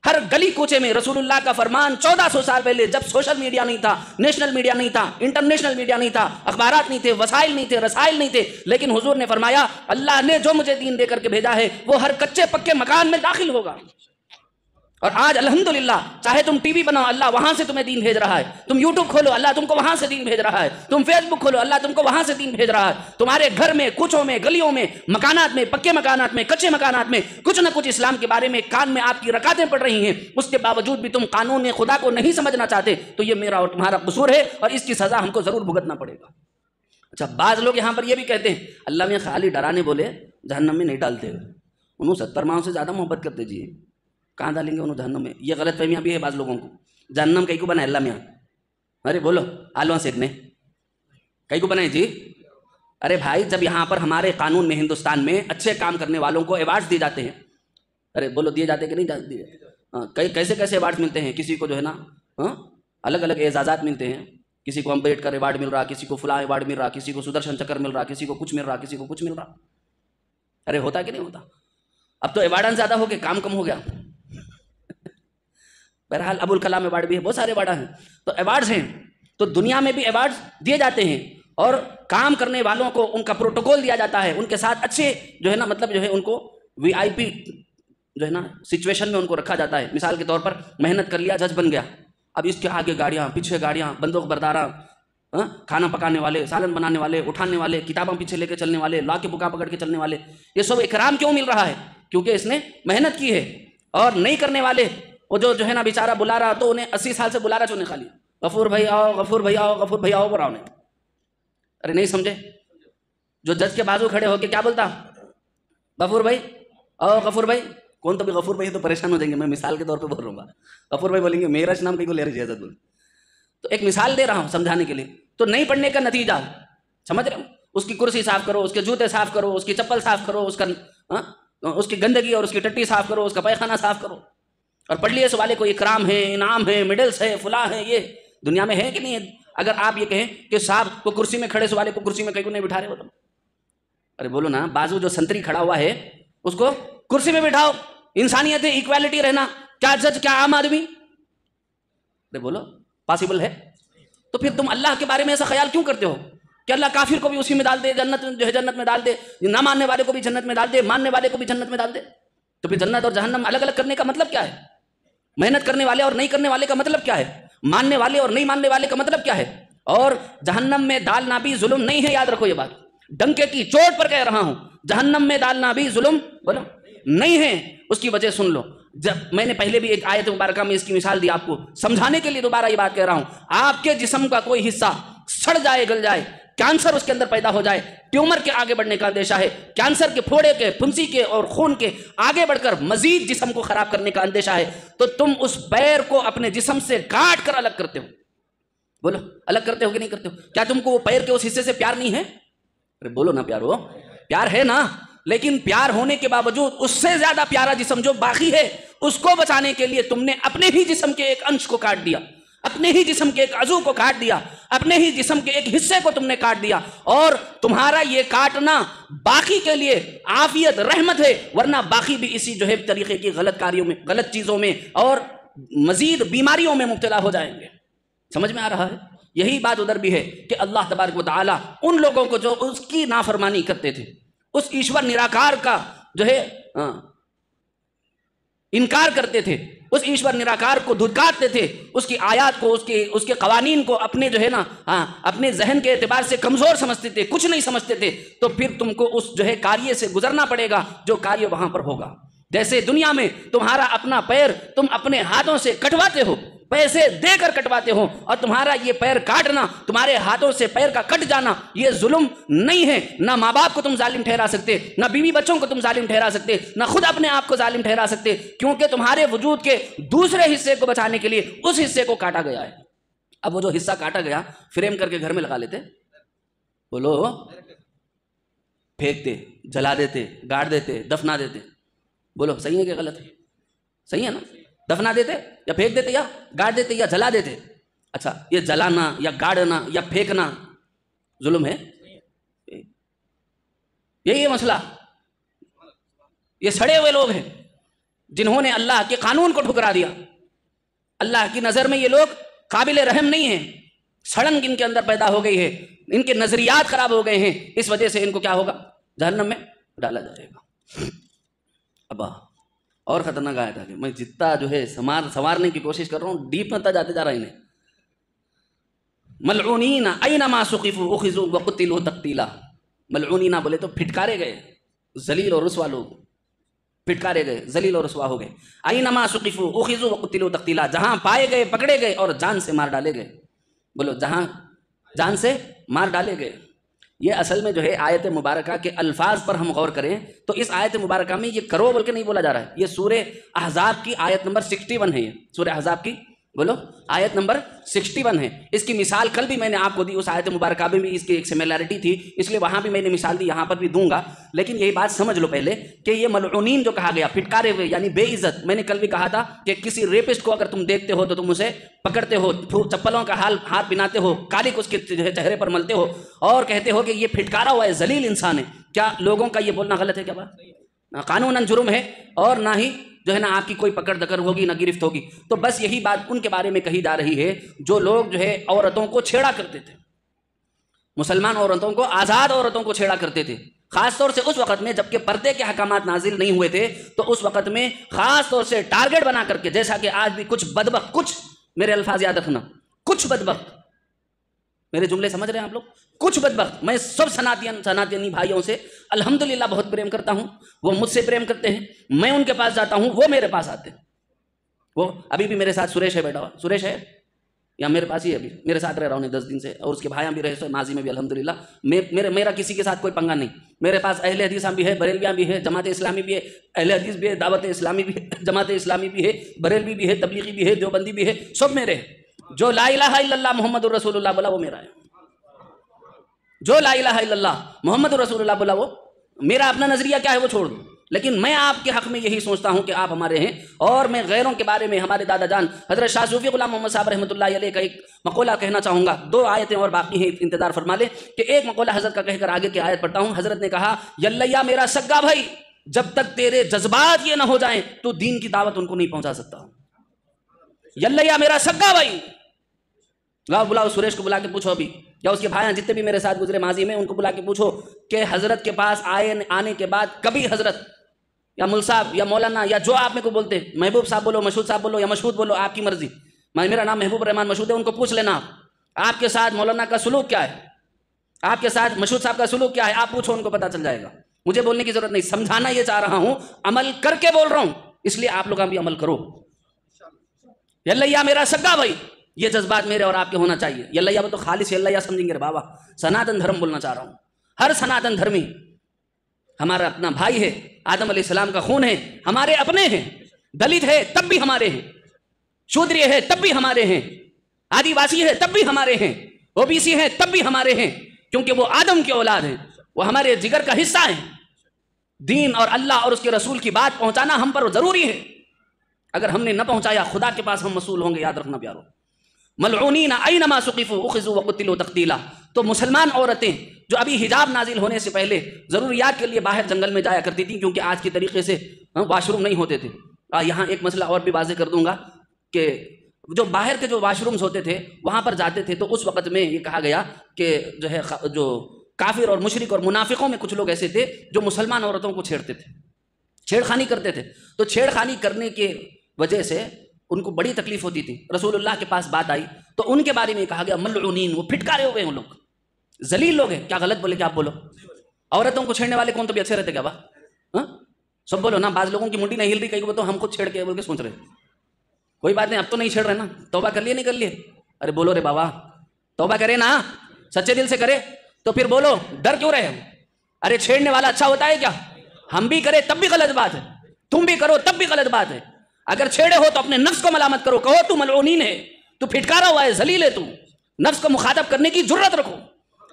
ہر گلی کوچے میں رسول اللہ کا فرمان 1400 سال پہلے، جب سوشل میڈیا نہیں تھا، نیشنل میڈیا نہیں تھا، انٹرنیشنل میڈیا نہیں تھا، اخبارات نہیں تھے، وسائل نہیں تھے، رسائل نہیں تھے، لیکن حضور نے فرمایا اللہ نے جو مجھے دین دے کر کے بھیجا ہے وہ ہر کچے پکے مکان میں داخل ہوگا. اور آج الحمدللہ چاہے تم ٹی وی بناؤ، اللہ وہاں سے تمہیں دین بھیج رہا ہے. تم یوٹیوب کھولو، اللہ تم کو وہاں سے دین بھیج رہا ہے. تم فیس بک کھولو، اللہ تم کو وہاں سے دین بھیج رہا ہے. تمہارے گھر میں، کوچوں میں، گلیوں میں، مکانات میں، پکے مکانات میں، کچے مکانات میں کچھ نہ کچھ اسلام کے بارے میں کان میں آپ کی رکعتیں پڑ رہی ہیں. اس کے باوجود بھی تم قانون خدا کو نہیں سمجھنا چاہتے، تو یہ میرا اور تمہارا قصور ہے اور اس کی سزا ہم کو ضرور بھگتنا پڑے گا. اچھا، بعض لوگ یہاں پر یہ بھی کہتے ہیں اللہ میں خالی ڈرانے بولے جہنم میں نہیں ڈالتے، انہوں 70 ماہوں سے زیادہ محبت کرتے جی، کہاں ڈالیں گے انہوں جہنم میں؟ یہ غلط فہمیاں بھی ہے بعض لوگوں کو. جہنم کئی کو بنائے اللہ میاں؟ ارے بولو آلوان سیک نے کئی کو بنائے جی؟ ارے بھائی جب یہاں پر ہمارے قانون میں، ہندوستان میں اچھے کام کرنے والوں کو ایوارڈز دیے جاتے ہیں، ارے بولو دیے جاتے کہ نہیں دیے؟ کیسے ایوارڈز ملتے ہیں؟ کسی کو جو ہے نا الگ الگ اعزازات ملتے ہیں. کسی کو امبیڈکر ایوارڈ مل رہا، کسی کو فلاں ایوارڈ مل رہا، کسی کو سدرشن چکر مل رہا، کسی کو کچھ مل رہا، کسی کو کچھ مل رہا. ارے ہوتا کہ نہیں ہوتا؟ اب تو ایوارڈ زیادہ ہو گئے، کام کم ہو گیا. بہرحال ابو الکلام ایوارڈ بھی ہے، بہت سارے ایوارڈ ہیں. تو ایوارڈز ہیں، تو دنیا میں بھی ایوارڈز دیے جاتے ہیں اور کام کرنے والوں کو ان کا پروٹوکول دیا جاتا ہے، ان کے ساتھ اچھے جو ہے نا مطلب جو ہے ان کو VIP جو ہے نا سچویشن میں ان کو رکھا جاتا ہے. مثال کے طور پر محنت کر لیا, جج بن گیا, اب اس کے آگے گاڑیاں, پیچھے گاڑیاں, بندوق برداراں, کھانا پکانے والے, سالن بنانے والے, اٹھانے والے, کتابیں پیچھے لے کے چلنے والے, لا کے بکا پکڑ کے چلنے والے, یہ سب اکرام کیوں مل رہا ہے؟ کیونکہ اس نے محنت کی ہے. اور نہیں کرنے والے وہ جو ہے نا بیچارہ بلا رہا, تو انہیں 80 سال سے بلا رہا, چونے خالی غفور بھائی آؤ, غفور بھائی آؤ, غفور بھائی آؤ بولا انہیں. ارے نہیں سمجھے؟ جو جج کے بازو کھڑے ہو کے کیا بولتا, غفور بھائی آؤ, غفور بھائی. کون تو بھی غفور بھائی تو پریشان ہو جائیں گے, میں مثال کے طور پہ بول رہا ہوں. غفور بھائی بولیں گے میرا نام کہیں کو لے رہی اجازت بول. تو ایک مثال دے رہا ہوں سمجھانے کے لیے. تو نہیں پڑھنے کا نتیجہ سمجھ رہے ہو, اس کی کرسی صاف کرو, اس کے جوتے صاف کرو, اس کی چپل صاف کرو, اس کی گندگی اور اس کی ٹٹی صاف کرو, اس کا پیخانہ صاف کرو. اور پڑھ لیے اس والے کو اکرام ہے, انعام ہے, میڈلس ہے, فلاں ہے. یہ دنیا میں ہے کہ نہیں ہے؟ اگر آپ یہ کہیں کہ صاحب کو کرسی میں کھڑے, اس والے کو کرسی میں کہیں کو نہیں بٹھا رہے ہو, تو ارے بولو نا, بازو جو سنتری کھڑا ہوا ہے اس کو کرسی میں بٹھاؤ. انسانیت ہے, ایکویلٹی رہنا. کیا جج, کیا عام آدمی؟ ارے بولو پاسبل ہے؟ تو پھر تم اللہ کے بارے میں ایسا خیال کیوں کرتے ہو کہ اللہ کافر کو بھی اسی میں ڈال دے, جنت جو ہے جنت میں ڈال دے, نہ ماننے والے کو بھی جنت میں ڈال دے, ماننے والے کو بھی جنت میں ڈال دے؟ تو پھر جنت اور جہنم الگ الگ کرنے کا مطلب کیا ہے؟ محنت کرنے والے اور نہیں کرنے والے کا مطلب کیا ہے؟ ماننے والے اور نہیں ماننے والے کا مطلب کیا ہے؟ اور جہنم میں ڈالنا بھی ظلم نہیں ہے, یاد رکھو یہ بات, ڈنکے کی چوٹ پر کہہ رہا ہوں. جہنم میں ڈالنا بھی ظلم بولو نہیں ہے. اس کی وجہ سن لو. جب میں نے پہلے بھی ایک آیت مبارکہ میں اس کی مثال دی آپ کو سمجھانے کے لیے, دوبارہ یہ بات کہہ رہا ہوں. آپ کے جسم کا کوئی حصہ سڑ جائے, گل جائے, کینسر اس کے اندر پیدا ہو جائے, ٹیومر کے آگے بڑھنے کا اندیشہ ہے, کینسر کے, پھوڑے کے, پھنسی کے اور خون کے آگے بڑھ کر مزید جسم کو خراب کرنے کا اندیشہ ہے, تو تم اس پیر کو اپنے جسم سے کاٹ کر الگ کرتے ہو. بولو الگ کرتے ہو کہ نہیں کرتے ہو؟ کیا تم کو وہ پیر کے اس حصے سے پیار نہیں ہے؟ ارے بولو نا, پیار ہو, پیار ہے نا. لیکن پیار ہونے کے باوجود اس سے زیادہ پیارا جسم جو باقی ہے اس کو بچانے کے لیے تم نے اپنے ہی جسم کے ایک انش کو کاٹ دیا, اپنے ہی جسم کے ایک عضو کو کاٹ دیا, اپنے ہی جسم کے ایک حصے کو تم نے کاٹ دیا. اور تمہارا یہ کاٹنا باقی کے لیے عافیت, رحمت ہے, ورنہ باقی بھی اسی جو ہے طریقے کی غلط کاریوں میں, غلط چیزوں میں اور مزید بیماریوں میں مبتلا ہو جائیں گے. سمجھ میں آ رہا ہے؟ یہی بات ادھر بھی ہے کہ اللہ تبارک و تعالیٰ ان لوگوں کو جو اس کی نافرمانی کرتے تھے, اس ایشور نراکار کا جو ہے انکار کرتے تھے, اس ایشور نراکار کو دھتکارتے تھے, اس کی آیات کو, اس کے قوانین کو اپنے جو ہے نا اپنے ذہن کے اعتبار سے کمزور سمجھتے تھے, کچھ نہیں سمجھتے تھے, تو پھر تم کو اس جو ہے کاریہ سے گزرنا پڑے گا جو کاریہ وہاں پر ہوگا. جیسے دنیا میں تمہارا اپنا پیر تم اپنے ہاتھوں سے کٹواتے ہو, پیسے دے کر کٹواتے ہو, اور تمہارا یہ پیر کاٹنا, تمہارے ہاتھوں سے پیر کا کٹ جانا, یہ ظلم نہیں ہے. نہ ماں باپ کو تم ظالم ٹھہرا سکتے, نہ بیوی بچوں کو تم ظالم ٹھہرا سکتے, نہ خود اپنے آپ کو ظالم ٹھہرا سکتے, کیونکہ تمہارے وجود کے دوسرے حصے کو بچانے کے لیے اس حصے کو کاٹا گیا ہے. اب وہ جو حصہ کاٹا گیا فریم کر کے گھر میں لگا لیتے, بولو پھینکتے, جلا دیتے, گاڑ دیتے, دفنا دیتے. بولو صحیح ہے کہ غلط ہے؟ صحیح ہے نا؟ دفنا دیتے یا پھینک دیتے یا گاڑ دیتے یا جلا دیتے. اچھا, یہ جلانا یا گاڑنا یا پھینکنا ظلم ہے؟ یہی ہے مسئلہ. یہ سڑے ہوئے لوگ ہیں جنہوں نے اللہ کے قانون کو ٹھکرا دیا. اللہ کی نظر میں یہ لوگ قابل رحم نہیں ہیں, سڑن ان کے اندر پیدا ہو گئی ہے, ان کے نظریات خراب ہو گئے ہیں, اس وجہ سے ان کو کیا ہوگا؟ جہنم میں ڈالا جائے گا. ابا اور خطرناک آیا تھا کہ میں جتنا جو ہے سنوارنے کی کوشش کر رہا ہوں, ڈیپ میں جاتے جا رہا انہیں. ملعونین اینما ثقفوا اخذوا وقتلوا تقتیلا. ملعونین بولے تو پھٹکارے گئے, ذلیل اور رسوا لوگ, پھٹکارے گئے, ذلیل اور رسوا ہو گئے. اینما ثقفوا اخذوا وقتلوا تقتیلا, جہاں پائے گئے پکڑے گئے اور جان سے مار ڈالے گئے. بولو جہاں جان سے مار ڈالے گئے. یہ اصل میں جو ہے آیت مبارکہ کے الفاظ پر ہم غور کریں تو اس آیت مبارکہ میں یہ کرو بول کے نہیں بولا جا رہا ہے. یہ سورہ احزاب کی آیت نمبر 61 ہے. یہ سورہ احزاب کی بولو آیت نمبر 61 ہے. اس کی مثال کل بھی میں نے آپ کو دی, اس آیت مبارکہ میں بھی اس کی ایک سملیرٹی تھی, اس لیے وہاں بھی میں نے مثال دی, یہاں پر بھی دوں گا. لیکن یہی بات سمجھ لو پہلے کہ یہ ملعونین جو کہا گیا, پھٹکارے ہوئے یعنی بے عزت. میں نے کل بھی کہا تھا کہ کسی ریپسٹ کو اگر تم دیکھتے ہو تو تم اسے پکڑتے ہو, چپلوں کا ہاتھ پہناتے ہو, کالک اس کے چہرے پر ملتے ہو اور کہتے ہو کہ یہ پھٹکارا ہوا ہے, ذلیل انسان ہے. کیا لوگوں کا یہ بولنا غلط ہے؟ کیا بات قانوناً جرم ہے, اور نہ ہی جو ہے نا آپ کی کوئی پکڑ دکڑ ہوگی, نہ گرفت ہوگی. تو بس یہی بات ان کے بارے میں کہی جا رہی ہے جو لوگ جو ہے عورتوں کو چھیڑا کرتے تھے, مسلمان عورتوں کو, آزاد عورتوں کو چھیڑا کرتے تھے, خاص طور سے اس وقت میں جبکہ پردے کے احکامات نازل نہیں ہوئے تھے، تو اس وقت میں خاص طور سے ٹارگٹ بنا کر کے، جیسا کہ آج بھی کچھ بدبخت، کچھ میرے الفاظ یاد رکھنا، کچھ بدبخت، میرے جملے سمجھ رہے ہیں آپ لوگ، کچھ بدبخت، میں سب سناتینی بھائیوں سے الحمدللہ بہت پریم کرتا ہوں، وہ مجھ سے پریم کرتے ہیں، میں ان کے پاس جاتا ہوں، وہ میرے پاس آتے ہیں. وہ ابھی بھی میرے ساتھ سریش ہے بیٹا ہوا، سریش ہے یا میرے پاس ہی ہے، ابھی میرے ساتھ رہ رہا ہوں 10 دن سے، اور اس کے بھائیاں بھی رہے سو ماضی میں بھی الحمدللہ. میرا کسی کے ساتھ کوئی پنگا نہیں. میرے پاس اہل حدیث بھی ہے، بریلویاں بھی ہے، جماعت اسلامی بھی ہے، اہل حدیث بھی ہے، دعوت اسلامی بھی ہے، جماعت اسلامی بھی ہے، بریلوی بھی ہے، تبلیغی بھی ہے، دیوبندی بھی ہے، سب میرے ہیں. جو لا الہ الا اللہ محمد الرسول اللہ بولا وہ میرا ہے. جو لا الہ الا اللہ محمد رسول اللہ بولا وہ میرا. اپنا نظریہ کیا ہے وہ چھوڑ دو، لیکن میں آپ کے حق میں یہی سوچتا ہوں کہ آپ ہمارے ہیں. اور میں غیروں کے بارے میں ہمارے دادا جان حضرت شاہ صوفی غلام محمد صاحب رحمۃ اللہ علیہ کا ایک مقولہ کہنا چاہوں گا. 2 آیتیں اور باقی ہیں، انتظار فرما لے کہ ایک مقولہ حضرت کا کہہ کر آگے کی آیت پڑھتا ہوں. حضرت نے کہا یلیا میرا سگا بھائی، جب تک تیرے جذبات یہ نہ ہو جائیں تو دین کی دعوت ان کو نہیں پہنچا سکتا. یلیا میرا سگا بھائی، بلاؤ سریش کو بلا کے پوچھو ابھی، یا اس کے بھائی جتنے بھی میرے ساتھ گزرے ماضی میں، ان کو بلا کے پوچھو کہ حضرت کے پاس آنے کے بعد کبھی حضرت یا مل صاحب یا مولانا یا جو آپ میں کو بولتے، محبوب صاحب بولو، مشہود صاحب بولو یا مشہود بولو، آپ کی مرضی، میرا نام محبوب الرحمان مشہود ہے، ان کو پوچھ لینا آپ کے ساتھ مولانا کا سلوک کیا ہے، آپ کے ساتھ مشہود صاحب کا سلوک کیا ہے، آپ پوچھو، ان کو پتہ چل جائے گا. مجھے بولنے کی ضرورت نہیں، سمجھانا یہ چاہ رہا ہوں، عمل کر کے بول رہا ہوں، اس لیے آپ لوگ بھی عمل کرو. یلیا میرا سگا بھائی، یہ جذبات میرے اور آپ کے ہونا چاہیے. یلیا وہ تو خالص یلیا سمجھیں گے بابا، سناتن دھرم بولنا چاہ رہا ہوں. ہر سناتن دھرمی ہمارا اپنا بھائی ہے، آدم علیہ السلام کا خون ہے، ہمارے اپنے ہیں. دلت ہے تب بھی ہمارے ہیں، شودری ہے تب بھی ہمارے ہیں، آدی واسی ہے تب بھی ہمارے ہیں، او بی سی ہے تب بھی ہمارے ہیں، کیونکہ وہ آدم کی اولاد ہیں، وہ ہمارے جگر کا حصہ ہیں. دین اور اللہ اور اس کے رسول کی بات پہنچانا ہم پر ضروری ہے. اگر ہم نے نہ پہنچایا خدا کے پاس ہم مسئول ہوں گے، یاد رکھنا پیارو. ملعونین اینما ثقفوا اخذوا وقتلوا تقتیلا. تو مسلمان عورتیں جو ابھی حجاب نازل ہونے سے پہلے ضروریات کے لیے باہر جنگل میں جایا کرتی تھیں، کیونکہ آج کے طریقے سے واش روم نہیں ہوتے تھے. یہاں ایک مسئلہ اور بھی واضح کر دوں گا کہ جو باہر کے جو واش رومز ہوتے تھے وہاں پر جاتے تھے، تو اس وقت میں یہ کہا گیا کہ جو ہے جو کافر اور مشرک اور منافقوں میں کچھ لوگ ایسے تھے جو مسلمان عورتوں کو چھیڑتے تھے، چھیڑ خانی کرتے تھے. تو چھیڑ خانی کرنے کے وجہ سے ان کو بڑی تکلیف ہوتی تھی. رسول اللہ کے پاس بات آئی تو ان کے بارے میں کہا گیا ملعونین، وہ پھٹکارے ہوئے ہیں، لوگ ذلیل لوگ ہیں. کیا غلط بولے کیا آپ بولو؟ عورتوں کو چھیڑنے والے کون تو بھی اچھے رہتے کیا با؟ سب بولو نا. بعض لوگوں کی منڈی نہیں ہل رہی، کہیں وہ تو ہم خود چھیڑ کے بول کے سوچ رہے کوئی بات نہیں، اب تو نہیں چھیڑ رہے نا، توبہ کر لیے نہیں کر لیے؟ ارے بولو رے بابا، توبہ کرے نا، سچے دل سے کرے تو پھر بولو، ڈر کیوں رہے؟ ارے چھیڑنے والا اچھا ہوتا ہے کیا؟ ہم بھی کرے تب بھی غلط بات ہے، تم بھی کرو تب بھی غلط بات ہے. اگر چھیڑے ہو تو اپنے نفس کو ملامت کرو، کہو تو ملعونین ہے، تو پھٹکارا ہوا ہے، ذلیل ہے. تو نفس کو مخاطب کرنے کی جرت رکھو،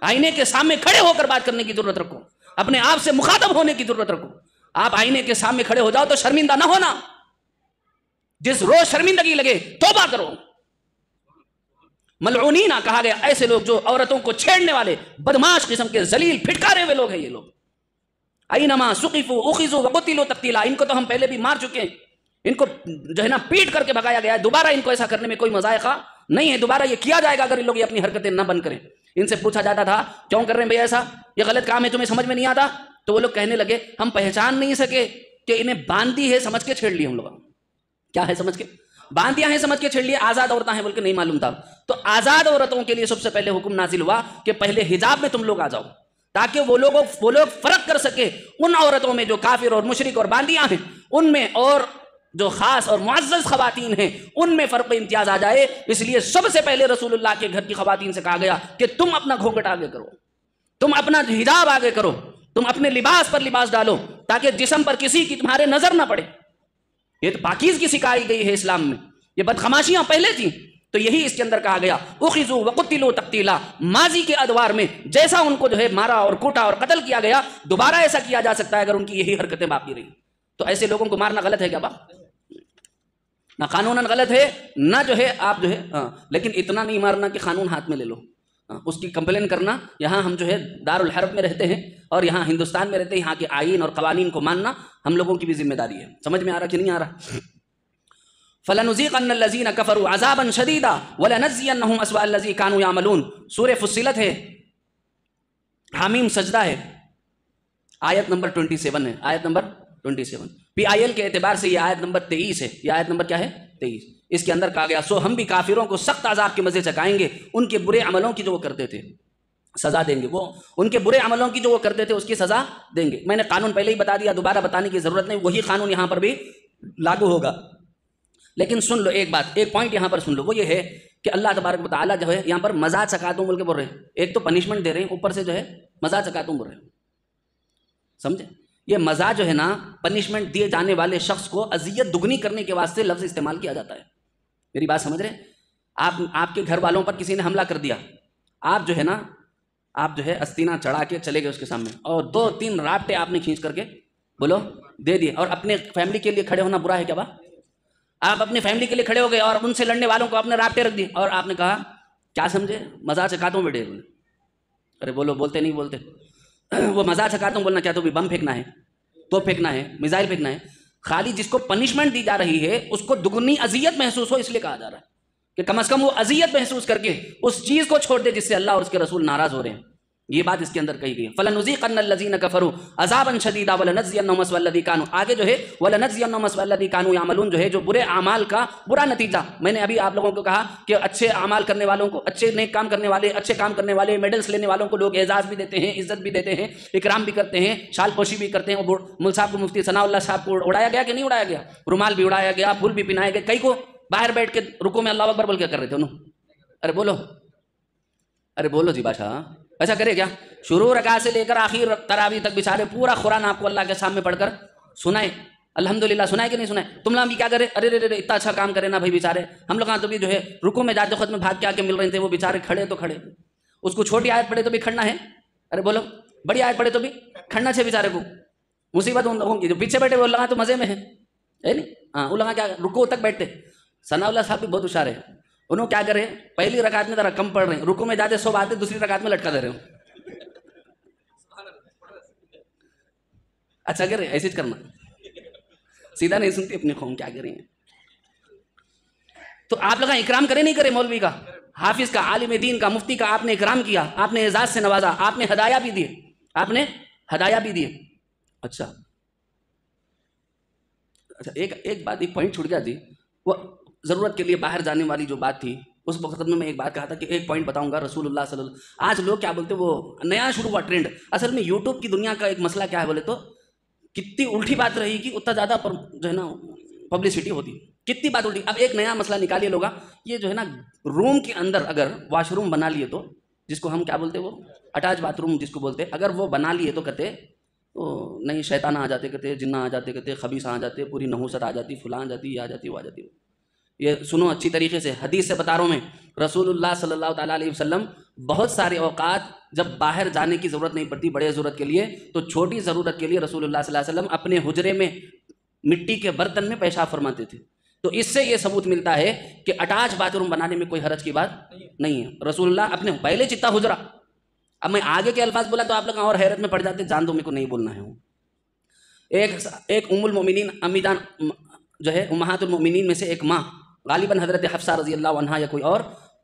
آئینے کے سامنے کھڑے ہو کر بات کرنے کی ضرورت رکھو، اپنے آپ سے مخاطب ہونے کی ضرورت رکھو. آپ آئینے کے سامنے کھڑے ہو جاؤ تو شرمندہ نہ ہونا، جس روز شرمندگی لگے توبہ کرو. ملعونین کہا گیا ایسے لوگ جو عورتوں کو چھیڑنے والے بدماش قسم کے ذلیل پھٹکارے ہوئے لوگ ہیں یہ لوگ. اینما ثقفوا اخذوا وقتلوا تقتیلا. ان کو تو ہم پہلے بھی مار چکے ہیں، ان کو جو ہے نا پیٹ کر کے بھگایا گیا ہے، دوبارہ ان کو ایسا کرنے میں کوئی مذائقہ نہیں ہے. دوبارہ یہ کیا جائے گا اگر ان لوگ یہ اپنی حرکتیں نہ بند کریں. ان سے پوچھا جاتا تھا کیوں کر رہے ہیں بھیا ایسا، یہ غلط کام ہے، تمہیں سمجھ میں نہیں آتا؟ تو وہ لوگ کہنے لگے ہم پہچان نہیں سکے کہ انہیں باندھی ہے سمجھ کے چھیڑ لیے ہم لوگ. کیا ہے سمجھ کے؟ باندیاں ہیں سمجھ کے چھیڑ لیے. آزاد عورتیں ہیں بول کے نہیں معلوم تھا. تو آزاد عورتوں کے لیے سب سے پہلے حکم نازل ہوا کہ پہلے حجاب میں تم لوگ آ جاؤ، تاکہ وہ لوگ فرق کر سکے ان عورتوں میں جو کافر اور مشرک اور باندیاں ہیں ان میں، اور جو خاص اور معزز خواتین ہیں ان میں فرق امتیاز آ جائے. اس لیے سب سے پہلے رسول اللہ کے گھر کی خواتین سے کہا گیا کہ تم اپنا گھونگھٹ آگے کرو، تم اپنا حجاب آگے کرو، تم اپنے لباس پر لباس ڈالو تاکہ جسم پر کسی کی تمہارے نظر نہ پڑے. یہ تو پاکیزگی سکھائی گئی ہے اسلام میں، یہ بدخماشیاں پہلے تھیں. تو یہی اس کے اندر کہا گیا اخذوا وقتلوا تقتیلا. ماضی کے ادوار میں جیسا ان کو جو ہے مارا اور کوٹا اور قتل کیا گیا، دوبارہ ایسا کیا جا سکتا ہے اگر ان کی یہی حرکتیں باقی رہی. تو ایسے لوگوں کو مارنا غلط ہے کیا با؟ نہ قانوناً غلط ہے، نہ جو ہے آپ جو ہے لیکن اتنا نہیں مارنا کہ قانون ہاتھ میں لے لو، اس کی کمپلین کرنا. یہاں ہم جو ہے دارالحرب میں رہتے ہیں اور یہاں ہندوستان میں رہتے ہیں، یہاں کے آئین اور قوانین کو ماننا ہم لوگوں کی بھی ذمہ داری ہے. سمجھ میں آ رہا کہ نہیں آ رہا؟ فَلَنُذِيقَنَّ الَّذِينَ كَفَرُوا عَذَابًا شَدِيدًا وَلَنَجْزِيَنَّهُمْ أَسْوَأَ الَّذِي كَانُوا يَعْمَلُونَ. سورہ فصلت ہے، حامیم سجدہ ہے. آیت نمبر 27 ہے، آیت نمبر 27 PIL کے اعتبار سے یہ آیت نمبر 23 ہے، یہ آیت نمبر کیا ہے 23. اس کے اندر کہا گیا سو ہم بھی کافروں کو سخت عذاب کے مزے چکائیں گے، ان کے برے عملوں کی جو وہ کرتے تھے سزا دیں گے، وہ ان کے برے عملوں کی جو وہ کرتے تھے اس کی سزا دیں گے. میں نے قانون پہلے ہی بتا دیا، دوبارہ بتانے کی ضرورت نہیں، وہی قانون یہاں پر بھی لاگو ہوگا. لیکن سن لو ایک بات، ایک پوائنٹ یہاں پر سن لو، وہ یہ ہے کہ اللہ تبارک و تعالیٰ جو ہے یہاں پر مزہ چکاتوں بول کے بول رہے ہیں. ایک تو پنشمنٹ دے رہے ہیں، اوپر سے جو ہے مزہ چکاتوں بول رہے ہیں. سمجھے؟ یہ مزہ جو ہے نا، پنشمنٹ دیے جانے والے شخص کو اذیت دگنی کرنے کے واسطے لفظ استعمال کیا جاتا ہے. میری بات سمجھ رہے ہیں؟ آپ کے گھر والوں پر کسی نے حملہ کر دیا، آپ جو ہے استینہ چڑھا کے چلے گئے اس کے سامنے، اور 2-3 رابطے آپ نے کھینچ کر کے بولو دے دیے، اور اپنے فیملی کے لیے کھڑے ہونا برا ہے کیا؟ آپ اپنے فیملی کے لیے کھڑے ہو گئے اور ان سے لڑنے والوں کو اپنے رابطے رکھ دیے، اور آپ نے کہا کیا سمجھے مزاح چکاتا ہوں بیٹے. ارے بولو، بولتے نہیں بولتے. وہ مزاح چکاتا ہوں بولنا کیا تو بھی بم پھینکنا ہے، تو پھینکنا ہے، میزائل پھینکنا ہے. خالی جس کو پنشمنٹ دی جا رہی ہے اس کو دگنی اذیت محسوس ہو، اس لیے کہا جا رہا ہے کہ کم از کم وہ اذیت محسوس کر کے اس چیز کو چھوڑ دے جس سے اللہ اور اس کے رسول ناراض ہو رہے ہیں. یہ بات اس کے اندر کہی گئی ہے. فَلَنُذِيقَنَّ الَّذِينَ كَفَرُوا عَذَابًا شَدِيدًا وَلَنَجْزِيَنَّهُمْ أَسْوَأَ الَّذِي كَانُوا. آگے جو ہے وَلَنَجْزِيَنَّهُمْ أَسْوَأَ الَّذِي كَانُوا يَعْمَلُونَ جو ہے جو برے اعمال کا برا نتیجہ. میں نے ابھی آپ لوگوں کو کہا کہ اچھے اعمال کرنے والوں کو، اچھے نیک کام کرنے والے، اچھے کام کرنے والے، میڈلز لینے والوں کو لوگ اعزاز بھی دیتے ہیں، عزت بھی دیتے ہیں، اکرام بھی کرتے ہیں، شال پوشی بھی کرتے ہیں. مل صاحب کو، مفتی ثناء اللہ صاحب کو اڑایا گیا کہ نہیں اڑایا گیا؟ رومال بھی اڑایا گیا، پھول بھی پہنائے گئے. کئی کو باہر بیٹھ کے رکوع میں اللہ اکبر بول کے کر رہے تھے انہوں. ارے بولو، ارے بولو جی بادشاہ، ایسا کرے کیا؟ شروع رکعت سے لے کر آخر تراویح تک بیچارے پورا قرآن آپ کو اللہ کے سامنے پڑھ کر سنائے. الحمدللہ سنائے کہ نہیں سنائے؟ تم لوگ بھی کیا کرے؟ ارے رے اتنا اچھا کام کرے نا بھائی بیچارے. ہم لوگ تو بھی جو ہے رکوع میں جاتے خود میں بھاگ کے آ کے مل رہے تھے، وہ بیچارے کھڑے تو کھڑے. اس کو چھوٹی آیت پڑھے تو بھی کھڑنا ہے. ارے بولو، بڑی آیت پڑھے تو بھی کھڑنا چاہیے بیچارے کو. مصیبت ان لوگوں کی جو پیچھے بیٹھے وہ لگا تو مزے میں ہے نہیں. ہاں، وہ لگا کیا رکوع تک بیٹھتے. ثناء اللہ صاحب بھی بہت ہوشیار ہے. انہوں کیا کرے، پہلی رکعت میں ذرا کم پڑھ رہے ہیں، رکوع میں جاتے سو آتے، دوسری رکعت میں لٹکا دے رہے ہوں. اچھا کرے ایسے کرنا، سیدھا نہیں سنتی اپنی قوم کیا کریں. تو آپ لوگ اکرام کرے نہیں کرے؟ مولوی کا، حافظ کا، عالم دین کا، مفتی کا آپ نے اکرام کیا، آپ نے اعزاز سے نوازا، آپ نے ہدایہ بھی دیے، آپ نے ہدایہ بھی دیے. اچھا ایک بات، ایک پوائنٹ چھوٹ گیا جی. وہ ضرورت کے لیے باہر جانے والی جو بات تھی اس وقت میں ایک بات کہا تھا کہ ایک پوائنٹ بتاؤں گا. رسول اللہ صلی اللہ علیہ وسلم، آج لوگ کیا بولتے، وہ نیا شروع ہوا ٹرینڈ. اصل میں یوٹیوب کی دنیا کا ایک مسئلہ کیا ہے بولے تو، کتنی الٹی بات رہی گی اتنا زیادہ جو ہے نا پبلسٹی ہوتی. کتنی بات الٹی. اب ایک نیا مسئلہ نکالیے لوگا، یہ جو ہے نا روم کے اندر اگر واش روم بنا لیے تو، جس کو ہم کیا بولتے، وہ اٹیچ باتھ روم جس کو بولتے، اگر وہ بنا لیے تو کہتے نہیں شیطان آ جاتے، کہتے جنہ آ جاتے، کہتے خبیث آ جاتے، پوری نحوست آ جاتی، فلاں آ جاتی، یہ آ جاتی، وہ آ جاتی. یہ سنو اچھی طریقے سے، حدیث سے بتا رہا ہوں میں. رسول اللہ صلی اللہ تعالیٰ علیہ وسلم بہت سارے اوقات جب باہر جانے کی ضرورت نہیں پڑتی بڑے ضرورت کے لیے، تو چھوٹی ضرورت کے لیے رسول اللہ صلی اللہ علیہ وسلم اپنے حجرے میں مٹی کے برتن میں پیشاب فرماتے تھے. تو اس سے یہ ثبوت ملتا ہے کہ اٹیچ باتھ روم بنانے میں کوئی حرج کی بات نہیں ہے. رسول اللہ اپنے پہلے چتا حجرہ. اب میں آگے کے الفاظ بولا تو آپ لوگ اور حیرت میں پڑ جاتے، جان دو میرے کو نہیں بولنا ہے. ایک ام المؤمنین، امی جان جو ہے امہات المؤمنین میں سے ایک ماں، غالباً حضرت حفصہ رضی اللہ عنہا یا کوئی اور،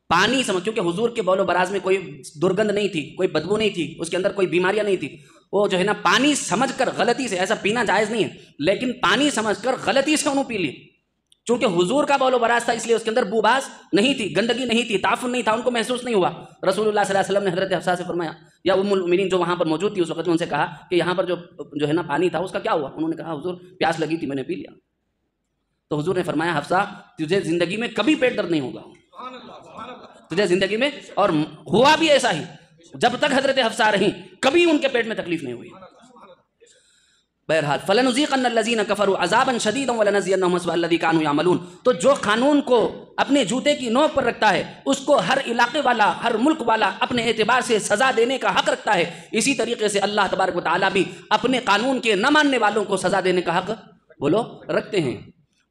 پانی سمجھ، کیونکہ حضور کے بول و براز میں کوئی درگند نہیں تھی، کوئی بدبو نہیں تھی، اس کے اندر کوئی بیماریاں نہیں تھی. وہ جو ہے نا پانی سمجھ کر غلطی سے، ایسا پینا جائز نہیں ہے لیکن پانی سمجھ کر غلطی سے انہوں پی لی. چونکہ حضور کا بول و براز تھا اس لیے اس کے اندر بو باس نہیں تھی، گندگی نہیں تھی، تعفن نہیں تھا، ان کو محسوس نہیں ہوا. رسول اللہ صلی اللہ علیہ وسلم نے حضرت حفصہ سے فرمایا، یا ام المؤمنین جو وہاں پر موجود تھی اس وقت، ان سے کہا کہ یہاں پر جو ہے نا پانی تھا اس کا کیا ہوا؟ انہوں نے کہا حضور پیاس لگی تھی میں نے پی لیا. تو حضور نے فرمایا حفصہ تجھے زندگی میں کبھی پیٹ درد نہیں ہوگا، تجھے زندگی میں، اور ہوا بھی ایسا ہی، جب تک حضرت حفصہ رہیں کبھی ان کے پیٹ میں تکلیف نہیں ہوئی. بہرحال فَلَنُذِيقَنَّ الَّذِينَ كَفَرُوا عَذَابًا شَدِيدًا وَلَنَجْزِيَنَّهُمْ أَسْوَأَ الَّذِي كَانُوا يَعْمَلُونَ. تو جو قانون کو اپنے جوتے کی نوک پر رکھتا ہے اس کو ہر علاقے والا، ہر ملک والا اپنے اعتبار سے سزا دینے کا حق رکھتا ہے. اسی طریقے سے اللہ تبارک و تعالیٰ بھی اپنے قانون کے نہ ماننے والوں کو سزا دینے کا حق بولو رکھتے ہیں.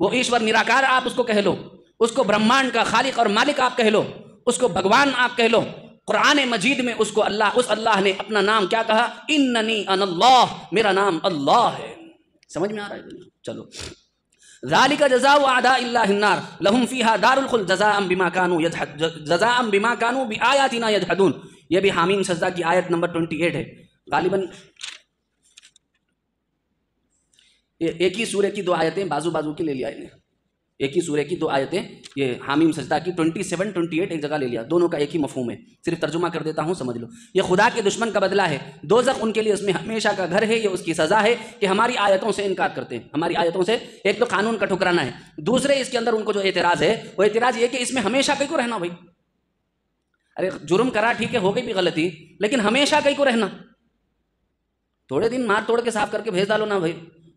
وہ ایشور نراکار آپ اس کو کہہ لو، اس کو برہمانڈ کا خالق اور مالک آپ کہہ لو، اس کو بھگوان آپ کہہ لو. قرآن مجید میں اس کو اس اللہ نے اپنا نام کیا کہا؟ اننی انا اللہ، میرا نام اللہ ہے. سمجھ میں آ رہا ہے؟ چلو. ذالک جزاء اعداء اللہ النار لہم فیہا دار الخلد جزاء بما کانوا بآیاتنا یجحدون. یہ بھی حامیم سجدہ کی آیت نمبر 28 ہے. غالباً یہ ایک ہی سورہ کی 2 آیتیں بازو بازو کی لے لیا انہیں، ایک ہی سورہ کی 2 آیتیں، یہ حامیم سجدہ کی 27 28 ایک جگہ لے لیا، دونوں کا ایک ہی مفہوم ہے، صرف ترجمہ کر دیتا ہوں سمجھ لو۔ یہ خدا کے دشمن کا بدلہ ہے، دوزخ ان کے لیے اس میں ہمیشہ کا گھر ہے، یہ اس کی سزا ہے کہ ہماری آیتوں سے انکار کرتے ہیں، ہماری آیتوں سے ایک تو قانون کا ٹھکرانا ہے، دوسرے اس کے اندر ان کو جو اعتراض ہے وہ اعتراض یہ کہ اس میں ہمیشہ کہیں کو رہنا، بھائی ارے جرم کرا ٹھیک ہے، ہو گئی بھی غلطی، لیکن ہمیشہ کہیں کو رہنا، تھوڑے دن مار توڑ کے صاف کر کے بھیج ڈالو نا بھائی۔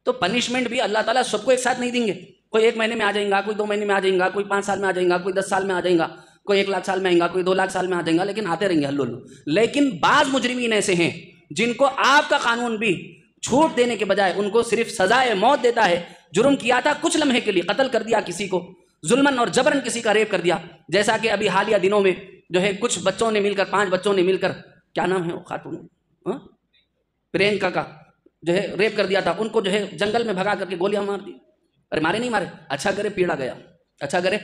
تو پنشمنٹ بھی اللہ تعالیٰ سب کو ایک ساتھ نہیں دیں گے، کوئی 1 مہینے میں آ جائیں گا، کوئی 2 مہینے میں آ جائیں گا، کوئی 5 سال میں آ جائیں گا، کوئی 10 سال میں آ جائیں گا، کوئی 1 لاکھ سال میں آئیں گا، کوئی 2 لاکھ سال میں آ جائیں گا، لیکن آتے رہیں گے ہلو ہلو۔ لیکن بعض مجرمین ایسے ہیں جن کو آپ کا قانون بھی چھوٹ دینے کے بجائے ان کو صرف سزائے موت دیتا ہے۔ جرم کیا تھا کچھ لمحے کے لیے، قتل کر دیا کسی کو، ظلمن اور جبرن کسی کا ریپ کر دیا، جیسا کہ ابھی حالیہ دنوں میں جو ہے کچھ بچوں نے مل کر 5 بچوں نے مل کر، کیا نام ہے وہ خاتون، پرینکا کا جو ہے ریپ کر دیا تھا، ان کو جو ہے جنگل میں بھگا کر کے گولیاں مار دی۔ ارے مارے نہیں مارے، اچھا کرے پیڑا گیا، اچھا کرے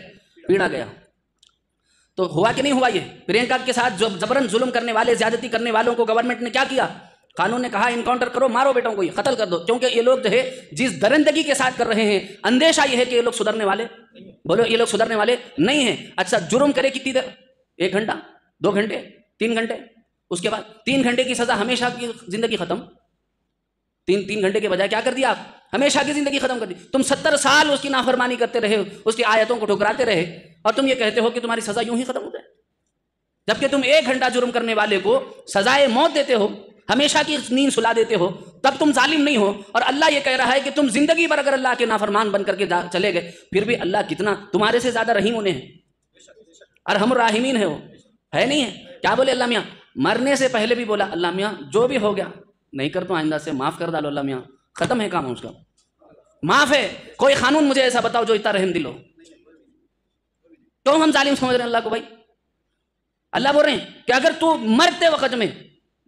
پیڑا گیا۔ تو ہوا کہ نہیں ہوا؟ یہ پرینکا کے ساتھ جو جبرن ظلم کرنے والے، زیادتی کرنے والوں کو گورنمنٹ نے کیا کیا؟ قانون نے کہا انکاؤنٹر کرو، مارو بیٹوں کو، یہ قتل کر دو، کیونکہ یہ لوگ جو ہے جس درندگی کے ساتھ کر رہے ہیں، اندیشہ یہ ہے کہ یہ لوگ سدھرنے والے، بولو یہ لوگ سدھرنے والے نہیں ہیں۔ اچھا جرم کرے کتنی دیر؟ 1 گھنٹہ، 2 گھنٹے، 3 گھنٹے، اس کے بعد 3 گھنٹے کی سزا، ہمیشہ کی زندگی ختم۔ 3 گھنٹے کے بجائے کیا کر دیا آپ؟ ہمیشہ کی زندگی ختم کر دی۔ تم 70 سال اس کی نافرمانی کرتے رہے، اس کی آیتوں کو ٹھکراتے رہے، اور تم یہ کہتے ہو کہ تمہاری سزا یوں ہی ختم ہو جائے، جبکہ تم 1 گھنٹہ جرم کرنے والے کو سزائے موت دیتے ہو، ہمیشہ کی نیند سلا دیتے ہو، تب تم ظالم نہیں ہو۔ اور اللہ یہ کہہ رہا ہے کہ تم زندگی بھر اگر اللہ کے نافرمان بن کر کے چلے گئے، پھر بھی اللہ کتنا تمہارے سے زیادہ رحیم انہیں ہے، ارحم الراحمین ہے، وہ ہے نہیں ہے؟ کیا بولے اللہ میاں؟ مرنے سے پہلے بھی بولا اللہ میاں جو بھی ہو گیا نہیں کر تو آئندہ سے معاف کر ڈالو، اللہ میاں ختم ہے کام اس کا، معاف ہے۔ کوئی قانون مجھے ایسا بتاؤ جو اتنا رحم دل ہو؟ تو ہم ظالم سمجھ رہے ہیں اللہ کو؟ بھائی اللہ بول رہے ہیں کہ اگر تو مرتے وقت میں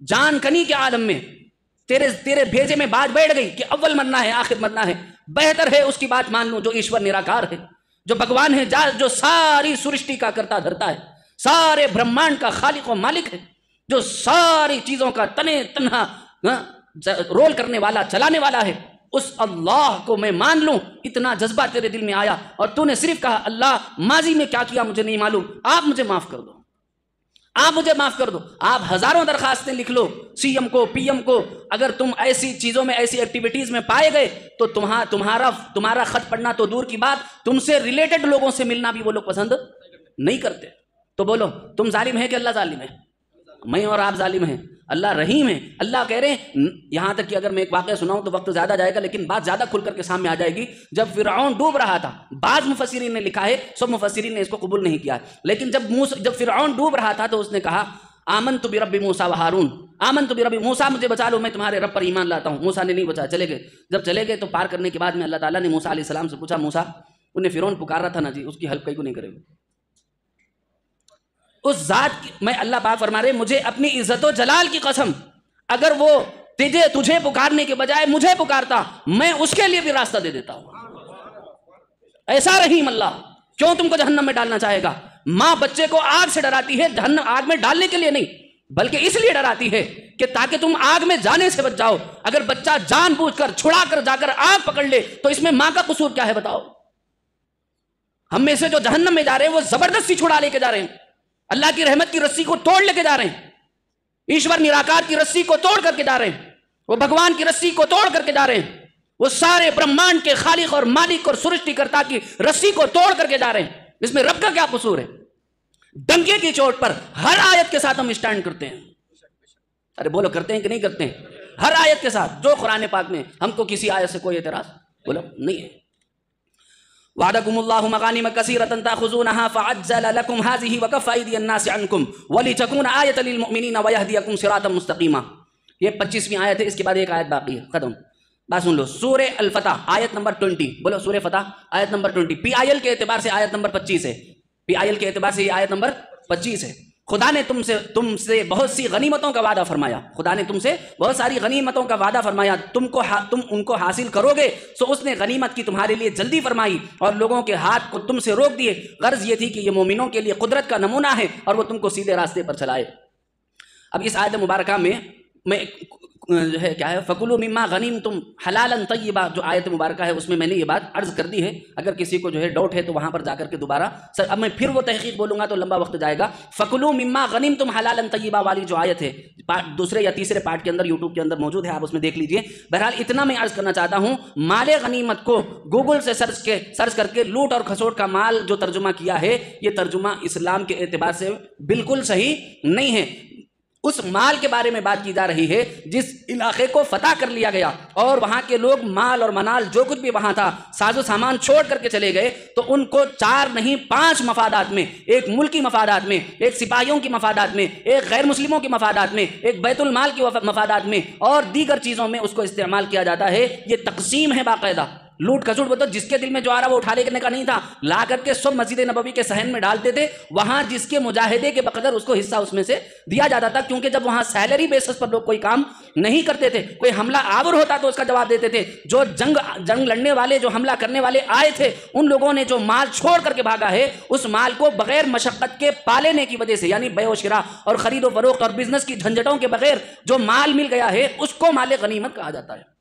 جان کنی کے عالم میں تیرے بھیجے میں بات بیٹھ گئی کہ اول مرنا ہے آخر مرنا ہے، بہتر ہے اس کی بات مان لوں جو ایشور نراکار ہے، جو بھگوان ہے، جو ساری سرشٹی کا کرتا دھرتا ہے، سارے برہمانڈ کا خالق و مالک ہے، جو ساری چیزوں کا تنے تنہا رول کرنے والا، چلانے والا ہے، اس اللہ کو میں مان لوں۔ اتنا جذبہ تیرے دل میں آیا اور تو نے صرف کہا اللہ ماضی میں کیا کیا مجھے نہیں معلوم، آپ مجھے معاف کر دو، آپ مجھے معاف کر دو۔ آپ ہزاروں درخواستیں لکھ لو سی ایم کو، پی ایم کو، اگر تم ایسی چیزوں میں، ایسی ایکٹیویٹیز میں پائے گئے تو تمہارا خط پڑھنا تو دور کی بات، تم سے ریلیٹڈ لوگوں سے ملنا بھی وہ لوگ پسند نہیں کرتے۔ تو بولو تم ظالم ہے کہ اللہ ظالم ہے؟ میں اور آپ ظالم ہیں، اللہ رحیم ہے۔ اللہ کہہ رہے ہیں، یہاں تک کہ اگر میں ایک واقعہ سناؤں تو وقت زیادہ جائے گا، لیکن بات زیادہ کھل کر کے سامنے آ جائے گی۔ جب فرعون ڈوب رہا تھا، بعض مفسرین نے لکھا ہے، سب مفسرین نے اس کو قبول نہیں کیا، لیکن جب فرعون ڈوب رہا تھا تو اس نے کہا آمنت برب موسیٰ و ہارون، آمنت برب موسیٰ، مجھے بچا لو، میں تمہارے رب پر ایمان لاتا ہوں۔ موسیٰ نے نہیں بچایا، چلے گئے۔ جب چلے گئے تو پار کرنے کے بعد میں اللہ تعالیٰ نے موسیٰ علیہ السلام سے پوچھا، موسیٰ انہیں فرعون پکار رہا تھا نا جی، اس کی ہیلپ کہیں کو نہیں کرے گا؟ اس ذات کی، میں اللہ پاک فرما رہے مجھے اپنی عزت و جلال کی قسم، اگر وہ تجھے پکارنے کے بجائے مجھے پکارتا، میں اس کے لیے بھی راستہ دے دیتا ہوں۔ ایسا رحیم اللہ کیوں تم کو جہنم میں ڈالنا چاہے گا؟ ماں بچے کو آگ سے ڈراتی ہے، جہنم آگ میں ڈالنے کے لیے نہیں، بلکہ اس لیے ڈراتی ہے کہ تاکہ تم آگ میں جانے سے بچ جاؤ۔ اگر بچہ جان بوجھ کر چھڑا کر جا کر آگ پکڑ لے تو اس میں ماں کا قصور کیا ہے بتاؤ؟ ہم میں سے جو جہنم میں جا رہے ہیں وہ زبردستی چھڑا لے کے جا رہے ہیں، اللہ کی رحمت کی رسی کو توڑ لے کے جا رہے ہیں، ایشور نراکار کی رسی کو توڑ کر کے جا رہے ہیں، وہ بھگوان کی رسی کو توڑ کر کے جا رہے ہیں، وہ سارے برہمانڈ کے خالق اور مالک اور سرشٹی کرتا کی رسی کو توڑ کر کے جا رہے ہیں۔ اس میں رب کا کیا قصور ہے؟ ڈنکے کی چوٹ پر ہر آیت کے ساتھ ہم اسٹینڈ کرتے ہیں۔ ارے بولو کرتے ہیں کہ نہیں کرتے ہیں؟ ہر آیت کے ساتھ جو قرآن پاک میں، ہم کو کسی آیت سے کوئی اعتراض بولو نہیں ہے۔ وعدکم اللہ مغانم کثیرۃ تاخذونها فعجل لکم هذه وکف ایدی الناس عنکم ولتکون آیۃ للمؤمنین ویہدیکم صراطا مستقیما۔ یہ 25ویں آیت ہے، اس کے بعد ایک آیت باقی ہے، ختم۔ بات سن لو، سورہ الفتح آیت نمبر 20، بولو سورہ فتح آیت نمبر 20، پی آئی ایل کے اعتبار سے آیت نمبر 25 ہے، پی آئی ایل کے اعتبار سے یہ آیت نمبر 25 ہے۔ خدا نے تم سے بہت سی غنیمتوں کا وعدہ فرمایا، خدا نے تم سے بہت ساری غنیمتوں کا وعدہ فرمایا، تم ان کو حاصل کرو گے، سو اس نے غنیمت کی تمہارے لیے جلدی فرمائی اور لوگوں کے ہاتھ کو تم سے روک دیے۔ غرض یہ تھی کہ یہ مومنوں کے لیے قدرت کا نمونہ ہے اور وہ تم کو سیدھے راستے پر چلائے۔ اب اس آیت مبارکہ میں میں جو ہے کیا ہے فکلوا مما غنیمتم حلالا طیبا، جو آیت مبارکہ ہے اس میں میں نے یہ بات عرض کر دی ہے، اگر کسی کو جو ہے ڈاؤٹ ہے تو وہاں پر جا کر کے دوبارہ اب میں پھر وہ تحقیق بولوں گا تو لمبا وقت جائے گا۔ فکلوا مما غنیمتم حلالا طیبا والی جو آیت ہے دوسرے یا تیسرے پارٹ کے اندر یوٹیوب کے اندر موجود ہے، آپ اس میں دیکھ لیجئے۔ بہرحال اتنا میں عرض کرنا چاہتا ہوں، مال غنیمت کو گوگل سے سرچ کر کے لوٹ اور کھسوٹ کا مال جو ترجمہ کیا ہے، یہ ترجمہ اسلام کے اعتبار سے بالکل صحیح نہیں ہے۔ اس مال کے بارے میں بات کی جا رہی ہے جس علاقے کو فتح کر لیا گیا اور وہاں کے لوگ مال اور منال جو کچھ بھی وہاں تھا ساز و سامان چھوڑ کر کے چلے گئے، تو ان کو 4 نہیں 5 مفادات میں، ایک ملکی مفادات میں، ایک سپاہیوں کی مفادات میں، ایک غیر مسلموں کی مفادات میں، ایک بیت المال کی مفادات میں اور دیگر چیزوں میں اس کو استعمال کیا جاتا ہے۔ یہ تقسیم ہے باقاعدہ، لوٹ کھسوٹ بتاؤ، جس کے دل میں جو آ رہا وہ اٹھا لینے کا نہیں تھا، لا کر کے سب مسجد نبوی کے صحن میں ڈالتے تھے، وہاں جس کے مجاہدے کے بقدر اس کو حصہ اس میں سے دیا جاتا تھا، کیونکہ جب وہاں سیلری بیسس پر لوگ کوئی کام نہیں کرتے تھے، کوئی حملہ آور ہوتا تو اس کا جواب دیتے تھے۔ جو جنگ لڑنے والے، جو حملہ کرنے والے آئے تھے، ان لوگوں نے جو مال چھوڑ کر کے بھاگا ہے، اس مال کو بغیر مشقت کے پالنے کی وجہ سے، یعنی بیع و شراء اور خرید و فروخت اور بزنس کی جھنجھٹوں کے بغیر جو مال مل گیا ہے، اس کو مال غنیمت کہا جاتا ہے۔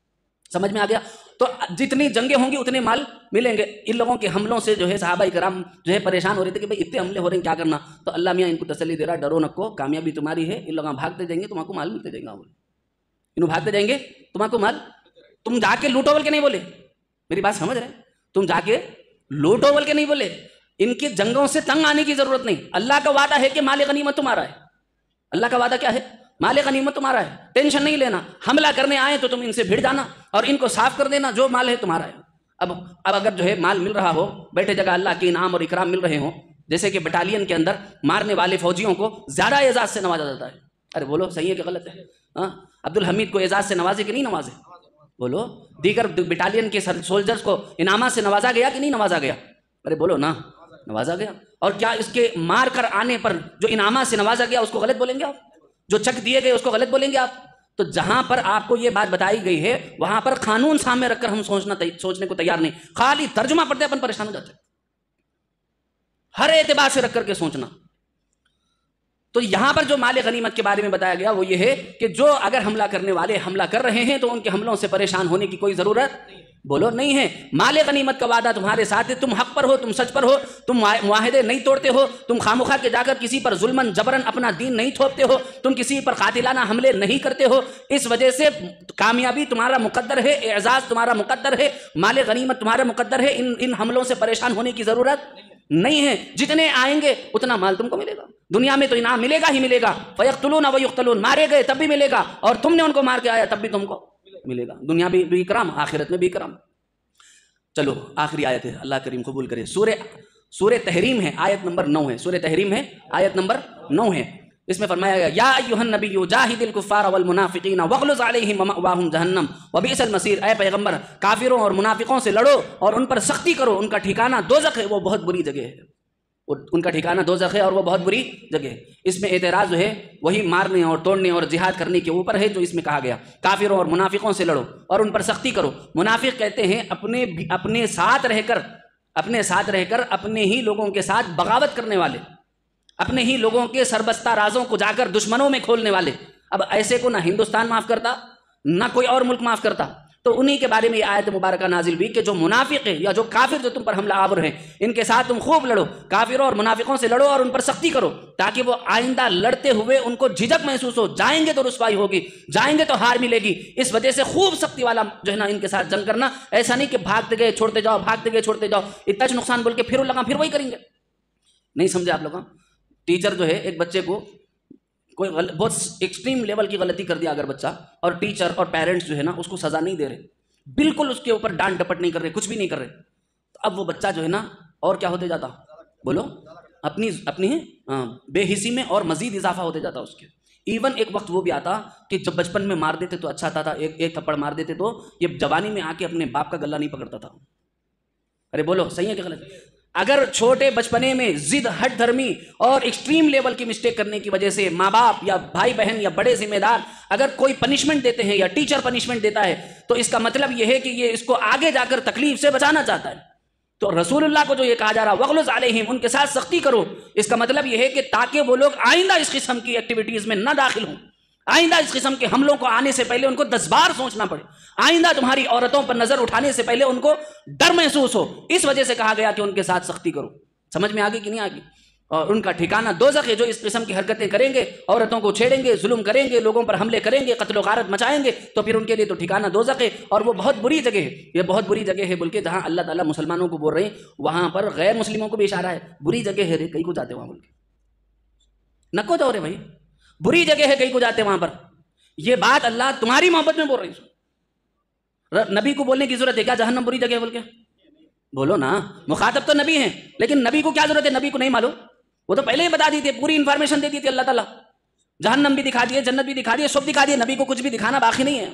سمجھ میں آ گیا؟ تو جتنی جنگیں ہوں گی اتنے مال ملیں گے۔ ان لوگوں کے حملوں سے جو ہے صحابہ کرام جو ہے پریشان ہو رہے تھے کہ بھئی اتنے حملے ہو رہے ہیں، کیا کرنا؟ تو اللہ میاں ان کو تسلی دے رہا، ڈرو نکو، کامیابی تمہاری ہے، ان لوگ بھاگتے جائیں گے تمہارے کو مال ملتے جائے گا، انہوں بھاگتے جائیں گے تمہارے کو مال، تم جا کے لوٹو بول کے نہیں بولے، میری بات سمجھ رہے؟ تم جا کے لوٹو بول کے نہیں بولے، ان کی جنگوں سے تنگ آنے کی ضرورت نہیں۔ اللہ کا وعدہ ہے کہ مال غنیمت تمہارا ہے، اللہ کا وعدہ کیا ہے؟ مال غنیمت تمہارا ہے، ٹینشن نہیں لینا، حملہ کرنے آئے تو تم ان سے بھیڑ جانا اور ان کو صاف کر دینا، جو مال ہے تمہارا ہے۔ اب اگر جو ہے مال مل رہا ہو، بیٹھے جگہ اللہ کے انعام اور اکرام مل رہے ہوں، جیسے کہ بٹالین کے اندر مارنے والے فوجیوں کو زیادہ اعزاز سے نوازا جاتا ہے۔ ارے بولو صحیح ہے کہ غلط ہے؟ عبد الحمید کو اعزاز سے نوازے کہ نہیں نوازے؟ بولو۔ دیگر بٹالین کے سولجرز کو انعامات سے نوازا گیا کہ نہیں نوازا گیا؟ ارے بولو نا، نوازا گیا۔ اور کیا اس کے مار کر آنے پر جو انعامات سے نوازا گیا اس کو غلط بولیں گے آپ؟ جو چک دیے گئے اس کو غلط بولیں گے آپ؟ تو جہاں پر آپ کو یہ بات بتائی گئی ہے وہاں پر قانون سامنے رکھ کر ہم سوچنے کو تیار نہیں، خالی ترجمہ پڑھتے اپن پریشان ہو جاتے، ہر اعتبار سے رکھ کر کے سوچنا۔ تو یہاں پر جو مال غنیمت کے بارے میں بتایا گیا وہ یہ ہے کہ جو اگر حملہ کرنے والے حملہ کر رہے ہیں تو ان کے حملوں سے پریشان ہونے کی کوئی ضرورت بولو نہیں ہے۔ مال غنیمت کا وعدہ تمہارے ساتھ ہے، تم حق پر ہو، تم سچ پر ہو، تم معاہدے نہیں توڑتے ہو، تم خامخواہ کے جا کر کسی پر ظلمن جبرن اپنا دین نہیں تھوپتے ہو، تم کسی پر قاتلانہ حملے نہیں کرتے ہو، اس وجہ سے کامیابی تمہارا مقدر ہے، اعزاز تمہارا مقدر ہے، مال غنیمت تمہارا مقدر ہے، ان حملوں سے پریشان ہونے کی ضرورت نہیں ہے۔ جتنے آئیں گے اتنا مال تم کو ملے گا، دنیا میں تو انعام ملے گا ہی ملے گا، فیقتلون ویقتلون، مارے گئے تب بھی ملے گا اور تم نے ان کو مار کے آیا تب بھی تم کو ملے گا، دنیا بھی اکرام، آخرت میں بھی اکرام۔ چلو آخری آیت ہے، اللہ کریم قبول کرے، سورہ تحریم ہے، آیت نمبر 9 ہے، سورہ تحریم ہے، آیت نمبر 9 ہے۔ اس میں فرمایا گیا یا ایھا النبی جاہد الکفار والمنافقین واغلظ علیہم ومأواہم جہنم وبئس المصیر، اے پیغمبر کافروں اور منافقوں سے لڑو اور ان پر سختی کرو، ان کا ٹھکانہ دوزخ ہے، وہ بہت بری جگہ ہے، ان کا ٹھکانہ دوزخ ہے اور وہ بہت بری جگہ ہے۔ اس میں اعتراض جو ہے وہی مارنے اور توڑنے اور جہاد کرنے کے اوپر ہے جو اس میں کہا گیا، کافروں اور منافقوں سے لڑو اور ان پر سختی کرو۔ منافق کہتے ہیں اپنے ساتھ رہ کر اپنے ہی لوگوں کے ساتھ بغاوت کرنے والے، اپنے ہی لوگوں کے سربستہ رازوں کو جا کر دشمنوں میں کھولنے والے۔ اب ایسے کو نہ ہندوستان معاف کرتا نہ کوئی اور ملک معاف کرتا، تو انہی کے بارے میں یہ آیت مبارکہ نازل ہوئی کہ جو منافق ہے یا جو کافر جو تم پر حملہ آور ہیں ان کے ساتھ تم خوب لڑو، کافروں اور منافقوں سے لڑو اور ان پر سختی کرو تاکہ وہ آئندہ لڑتے ہوئے ان کو جھجک محسوس ہو، جائیں گے تو رسوائی ہوگی، جائیں گے تو ہار ملے گی، اس وجہ سے خوب سختی والا جو ہے نا ان کے ساتھ جنگ کرنا۔ ایسا نہیں کہ بھاگتے گئے چھوڑتے جاؤ، بھاگتے گئے چھوڑتے جاؤ، اتنا نقصان بول کے پھر لگا پھر وہی کریں گے۔ نہیں سمجھے آپ لوگ؟ ٹیچر جو ہے ایک بچے کو کوئی بہت ایکسٹریم لیول کی غلطی کر دیا اگر بچہ، اور ٹیچر اور پیرنٹس جو ہے نا اس کو سزا نہیں دے رہے، بالکل اس کے اوپر ڈانٹ ڈپٹ نہیں کر رہے، کچھ بھی نہیں کر رہے، تو اب وہ بچہ جو ہے نا اور کیا ہوتے جاتا بولو، اپنی بے حسی میں اور مزید اضافہ ہوتے جاتا اس کے۔ ایون ایک وقت وہ بھی آتا کہ جب بچپن میں مار دیتے تو اچھا تھا، ایک تھپڑ مار دیتے تو یہ جوانی میں آ کے اپنے باپ کا گلہ نہیں پکڑتا تھا۔ ارے بولو صحیح ہے کہ غلط؟ اگر چھوٹے بچپنے میں ضد، ہٹ دھرمی اور ایکسٹریم لیول کی مسٹیک کرنے کی وجہ سے ماں باپ یا بھائی بہن یا بڑے ذمہ دار اگر کوئی پنشمنٹ دیتے ہیں یا ٹیچر پنشمنٹ دیتا ہے تو اس کا مطلب یہ ہے کہ یہ اس کو آگے جا کر تکلیف سے بچانا چاہتا ہے۔ تو رسول اللہ کو جو یہ کہا جا رہا وغلظ علیہم، ان کے ساتھ سختی کرو، اس کا مطلب یہ ہے کہ تاکہ وہ لوگ آئندہ اس قسم کی ایکٹیویٹیز میں نہ داخل ہوں، آئندہ اس قسم کے حملوں کو آنے سے پہلے ان کو 10 بار سوچنا پڑے، آئندہ تمہاری عورتوں پر نظر اٹھانے سے پہلے ان کو ڈر محسوس ہو، اس وجہ سے کہا گیا کہ ان کے ساتھ سختی کرو۔ سمجھ میں آگے کہ نہیں آگے؟ اور ان کا ٹھکانہ دوزخ ہے، جو اس قسم کی حرکتیں کریں گے، عورتوں کو چھیڑیں گے، ظلم کریں گے، لوگوں پر حملے کریں گے، قتل و غارت مچائیں گے، تو پھر ان کے لیے تو ٹھکانہ دوزخ ہے، اور وہ بہت بری جگہ ہے، یہ بہت بری جگہ ہے، بلکہ جہاں اللہ تعالیٰ مسلمانوں کو بول رہے ہیں وہاں پر غیر مسلموں کو بھی اشارہ ہے، بری جگہ ہے رے، کہیں کو جاتے وہاں بول کے، نکو جاؤ رے بھائی، بری جگہ ہے، کہیں کو جاتے وہاں پر۔ یہ بات اللہ تمہاری محبت میں بول رہی ہے، نبی کو بولنے کی ضرورت ہے کیا جہنم بری جگہ ہے بول کے؟ بولو نا، مخاطب تو نبی ہیں، لیکن نبی کو کیا ضرورت ہے؟ نبی کو نہیں معلوم، وہ تو پہلے ہی بتا دی تھی، پوری انفارمیشن دے دی تھی اللہ تعالیٰ، جہنم بھی دکھا دیے، جنت بھی دکھا دیے، سب دکھا دیے، نبی کو کچھ بھی دکھانا باقی نہیں ہے،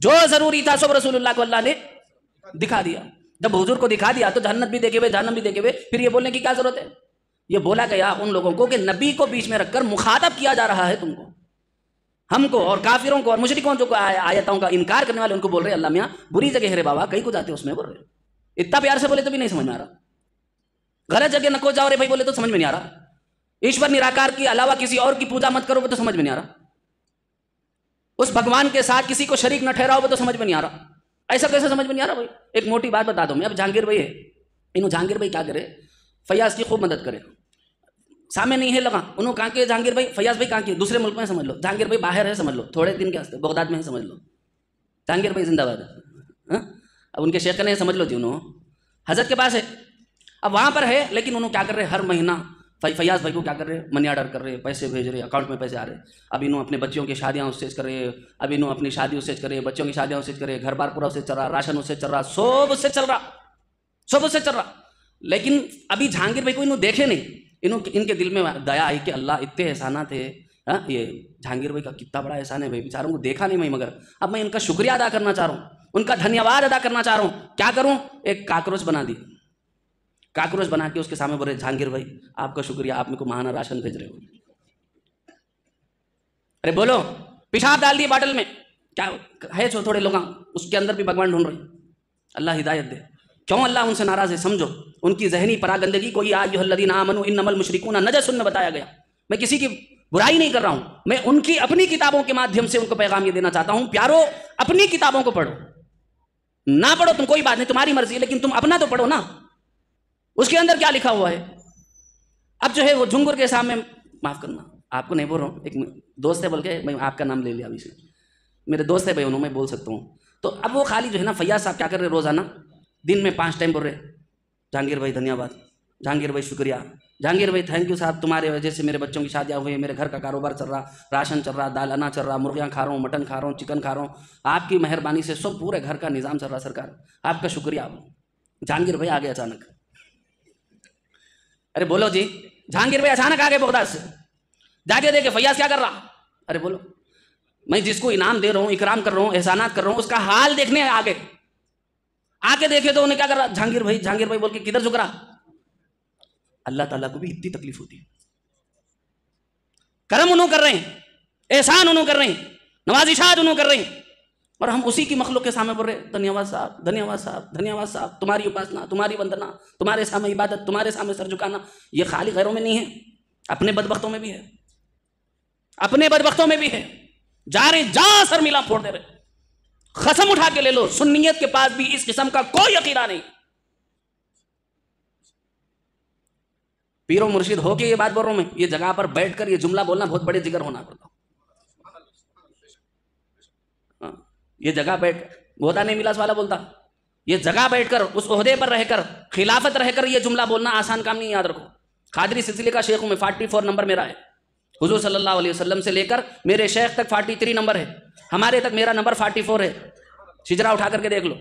جو ضروری تھا سب رسول اللہ کو اللہ نے دکھا دیا۔ جب حضور کو دکھا دیا تو جنت بھی دیکھے ہوئے، جہنم بھی دیکھے ہوئے، پھر یہ بولنے کی کیا ضرورت ہے؟ یہ بولا گیا ان لوگوں کو کہ نبی کو بیچ میں رکھ کر مخاطب کیا جا رہا ہے تم کو، ہم کو اور کافروں کو اور مشرکوں جو آیتوں کا انکار کرنے والے ان کو بول رہے اللہ میاں بری جگہ ہے رے بابا، کہیں کو جاتے اس میں بول رہے، اتنا پیار سے بولے تو بھی نہیں سمجھ میں آ رہا، غلط جگہ نہ کو جاؤ رے بھائی بولے تو سمجھ میں نہیں آ رہا، ایشور نراکار کے علاوہ کسی اور کی پوجا مت کرو وہ تو سمجھ میں نہیں آ رہا، اس بھگوان کے ساتھ کسی کو شریک نہ ٹھہراؤ وہ تو سمجھ میں نہیں آ رہا، ایسا کیسے سمجھ میں نہیں آ رہا بھائی؟ ایک موٹی بات بتا دو میں، اب جہانگیر بھائی ہے، انہوں جہانگیر بھائی کیا کرے؟ فیاض کی خوب مدد کرے، سامنے نہیں ہے لگا، انہوں کہاں کے جہانگیر بھائی، فیاض بھائی کہاں کے دوسرے ملک میں سمجھ لو، جہانگیر بھائی باہر ہے سمجھ لو، تھوڑے دن کے واسطے بغداد میں ہے سمجھ لو، جہانگیر بھائی زندہ باد ہے، اب ان کے شیخ نے سمجھ لو جی، انہوں حضرت کے پاس ہے، اب وہاں پر ہے، لیکن انہوں کیا کر رہے ہر مہینہ فیاض بھائی کو کیا کر رہے منی آرڈر کر رہے، پیسے بھیج رہے، اکاؤنٹ میں پیسے آ رہے، اب انہوں اپنے بچوں کی شادیاں اس سے کر رہے، اب انہوں اپنی شادی اس سے کر رہے، بچوں کی شادیاں اس سے کر رہے، گھر بار پورا اس سے چل رہا، راشن اس سے چل رہا، سب اس سے چل رہا، سب اس سے چل رہا، لیکن ابھی جہانگیر بھائی کو انہوں دیکھے نہیں، ان کے دل میں دیا آئی کہ اللہ اتنے احسانات ہے، یہ جہانگیر بھائی کا کتنا بڑا احسان ہے بھائی، بیچاروں کو دیکھا نہیں میں، مگر اب میں ان کا شکریہ ادا کرنا چاہ رہا ہوں، ان کا دھنیہ واد ادا کرنا چاہ رہا ہوں، کیا کروں؟ ایک کاکروچ بنا دی، کاکروچ بنا کے اس کے سامنے بول رہے جہانگیر بھائی آپ کا شکریہ، آپ میرے کو ماہانہ راشن بھیج رہے ہو، ارے بولو، پیشاب ڈال دیے باٹل میں، کیا ہے تھوڑے لوگ اس کے اندر بھی بھگوان ڈھونڈ رہے، اللہ ہدایت دے، کیوں اللہ ان سے ناراض ہے؟ سمجھو ان کی ذہنی پراگندگی کو، یا ایھا الذین آمنوا انما المشرکون نجس میں بتایا گیا، میں کسی کی برائی نہیں کر رہا ہوں، میں ان کی اپنی کتابوں کے مادھیم سے ان کو پیغام یہ دینا چاہتا ہوں، پیارو اپنی کتابوں کو پڑھو، نہ پڑھو تم کوئی بات نہیں، تمہاری مرضی ہے، لیکن تم اپنا تو پڑھو نا، اس کے اندر کیا لکھا ہوا ہے۔ اب جو ہے وہ جھنگر کے سامنے، معاف کرنا آپ کو نہیں بول رہا ہوں، ایک دوست ہے بول کے میں آپ کا نام لے لیا ابھی سے، میرے دوست ہے بھائی، انہوں میں بول سکتا ہوں، تو اب وہ خالی جو ہے نا فیاض صاحب کیا کر رہے روزانہ دن میں 5 ٹائم بول رہے جہانگیر بھائی دھنیہ واد، جہانگیر بھائی شکریہ، جہانگیر بھائی تھینک یو صاحب، تمہارے وجہ سے میرے بچوں کی شادیاں ہوئی، میرے گھر کا کاروبار چل رہا، راشن چل رہا، دال انا چل رہا، مرغیاں کھا رہا ہوں، مٹن کھا رہا ہوں، چکن کھا رہا ہوں، آپ کی مہربانی سے سب پورے گھر کا نظام چل رہا، سرکار آپ کا شکریہ۔ جہانگیر بھائی آگے اچانک، ارے بولو جی، جہانگیر بھائی اچانک آگے بغداد سے، جا کے دیکھے فیاض کیا کر رہا، ارے بولو، میں جس کو انعام دے رہا ہوں، اکرام کر رہا ہوں، احسانات کر رہا ہوں، اس کا حال دیکھنے آگے آ کے دیکھے تو انہیں کیا کر رہا، جہانگیر بھائی بول کے کدھر جھک رہا۔ اللہ تعالیٰ کو بھی اتنی تکلیف ہوتی ہے، کرم انہوں کر رہے ہیں، احسان انہوں کر رہے ہیں، نوازشات انہوں کر رہے ہیں، اور ہم اسی کی مخلوق کے سامنے بول رہے ہیں دھنیہ واد صاحب، دھنیہ واد صاحب، دھنیہ واد صاحب، تمہاری اپاسنا، تمہاری وندنا، تمہارے سامنے عبادت، تمہارے سامنے سر جھکانا، یہ خالی غیروں میں نہیں ہے، اپنے بدبختوں میں بھی ہے، اپنے بدبختوں میں بھی ہے، جا رہے جا سر ملا پھوڑ دے رہے، قسم اٹھا کے لے لو سنیت کے پاس بھی اس قسم کا کوئی عقیدہ نہیں، پیر و مرشد ہو کے یہ بات بول رہا ہوں میں، یہ جگہ پر بیٹھ کر یہ جملہ بولنا بہت بڑے جگر ہونا پڑتا، یہ جگہ بیٹھ بہتا نہیں ملاس والا بولتا، یہ جگہ بیٹھ کر اس عہدے پر رہ کر خلافت رہ کر یہ جملہ بولنا آسان کام نہیں، یاد رکھو۔ قادری سلسلے کا شیخ ہوں میں، 44 نمبر میرا ہے، حضور صلی اللہ علیہ وسلم سے لے کر میرے شیخ تک 43 نمبر ہے، ہمارے تک میرا نمبر 44 ہے، شجرا اٹھا کر کے دیکھ لو،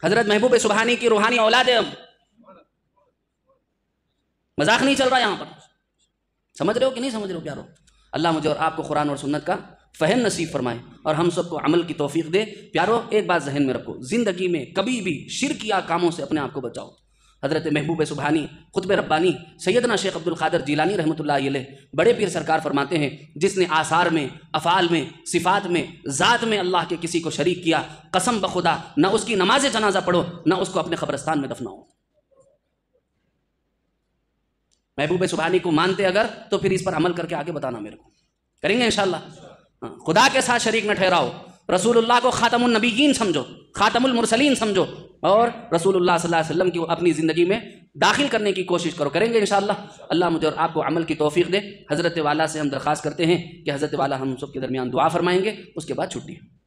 حضرت محبوب سبحانی کی روحانی اولاد ہے ہم، مذاق نہیں چل رہا یہاں پر، سمجھ رہے ہو کہ نہیں سمجھ رہے ہو پیارو؟ اللہ مجھے اور آپ کو قرآن اور سنت کا فہم نصیب فرمائے اور ہم سب کو عمل کی توفیق دے۔ پیارو ایک بات ذہن میں رکھو، زندگی میں کبھی بھی شرکیہ کاموں سے اپنے آپ کو بچاؤ۔ حضرت محبوب سبحانی قطب ربانی سیدنا شیخ عبد القادر جیلانی رحمۃ اللہ علیہ بڑے پیر سرکار فرماتے ہیں، جس نے آثار میں، افعال میں، صفات میں، ذات میں اللہ کے کسی کو شریک کیا، قسم بخدا نہ اس کی نماز جنازہ پڑھو نہ اس کو اپنے قبرستان میں دفناؤ۔ محبوب سبحانی کو مانتے اگر تو پھر اس پر عمل کر کے آگے بتانا میرے کو، کریں گے انشاءاللہ؟ خدا کے ساتھ شریک نہ ٹھہراؤ، رسول اللہ کو خاتم النبیین سمجھو، خاتم المرسلین سمجھو، اور رسول اللہ صلی اللہ علیہ وسلم کی اپنی زندگی میں داخل کرنے کی کوشش کرو۔ کریں گے انشاءاللہ؟ اللہ مجھے اور آپ کو عمل کی توفیق دے۔ حضرت والا سے ہم درخواست کرتے ہیں کہ حضرت والا ہم سب کے درمیان دعا فرمائیں گے، اس کے بعد چھٹی ہے۔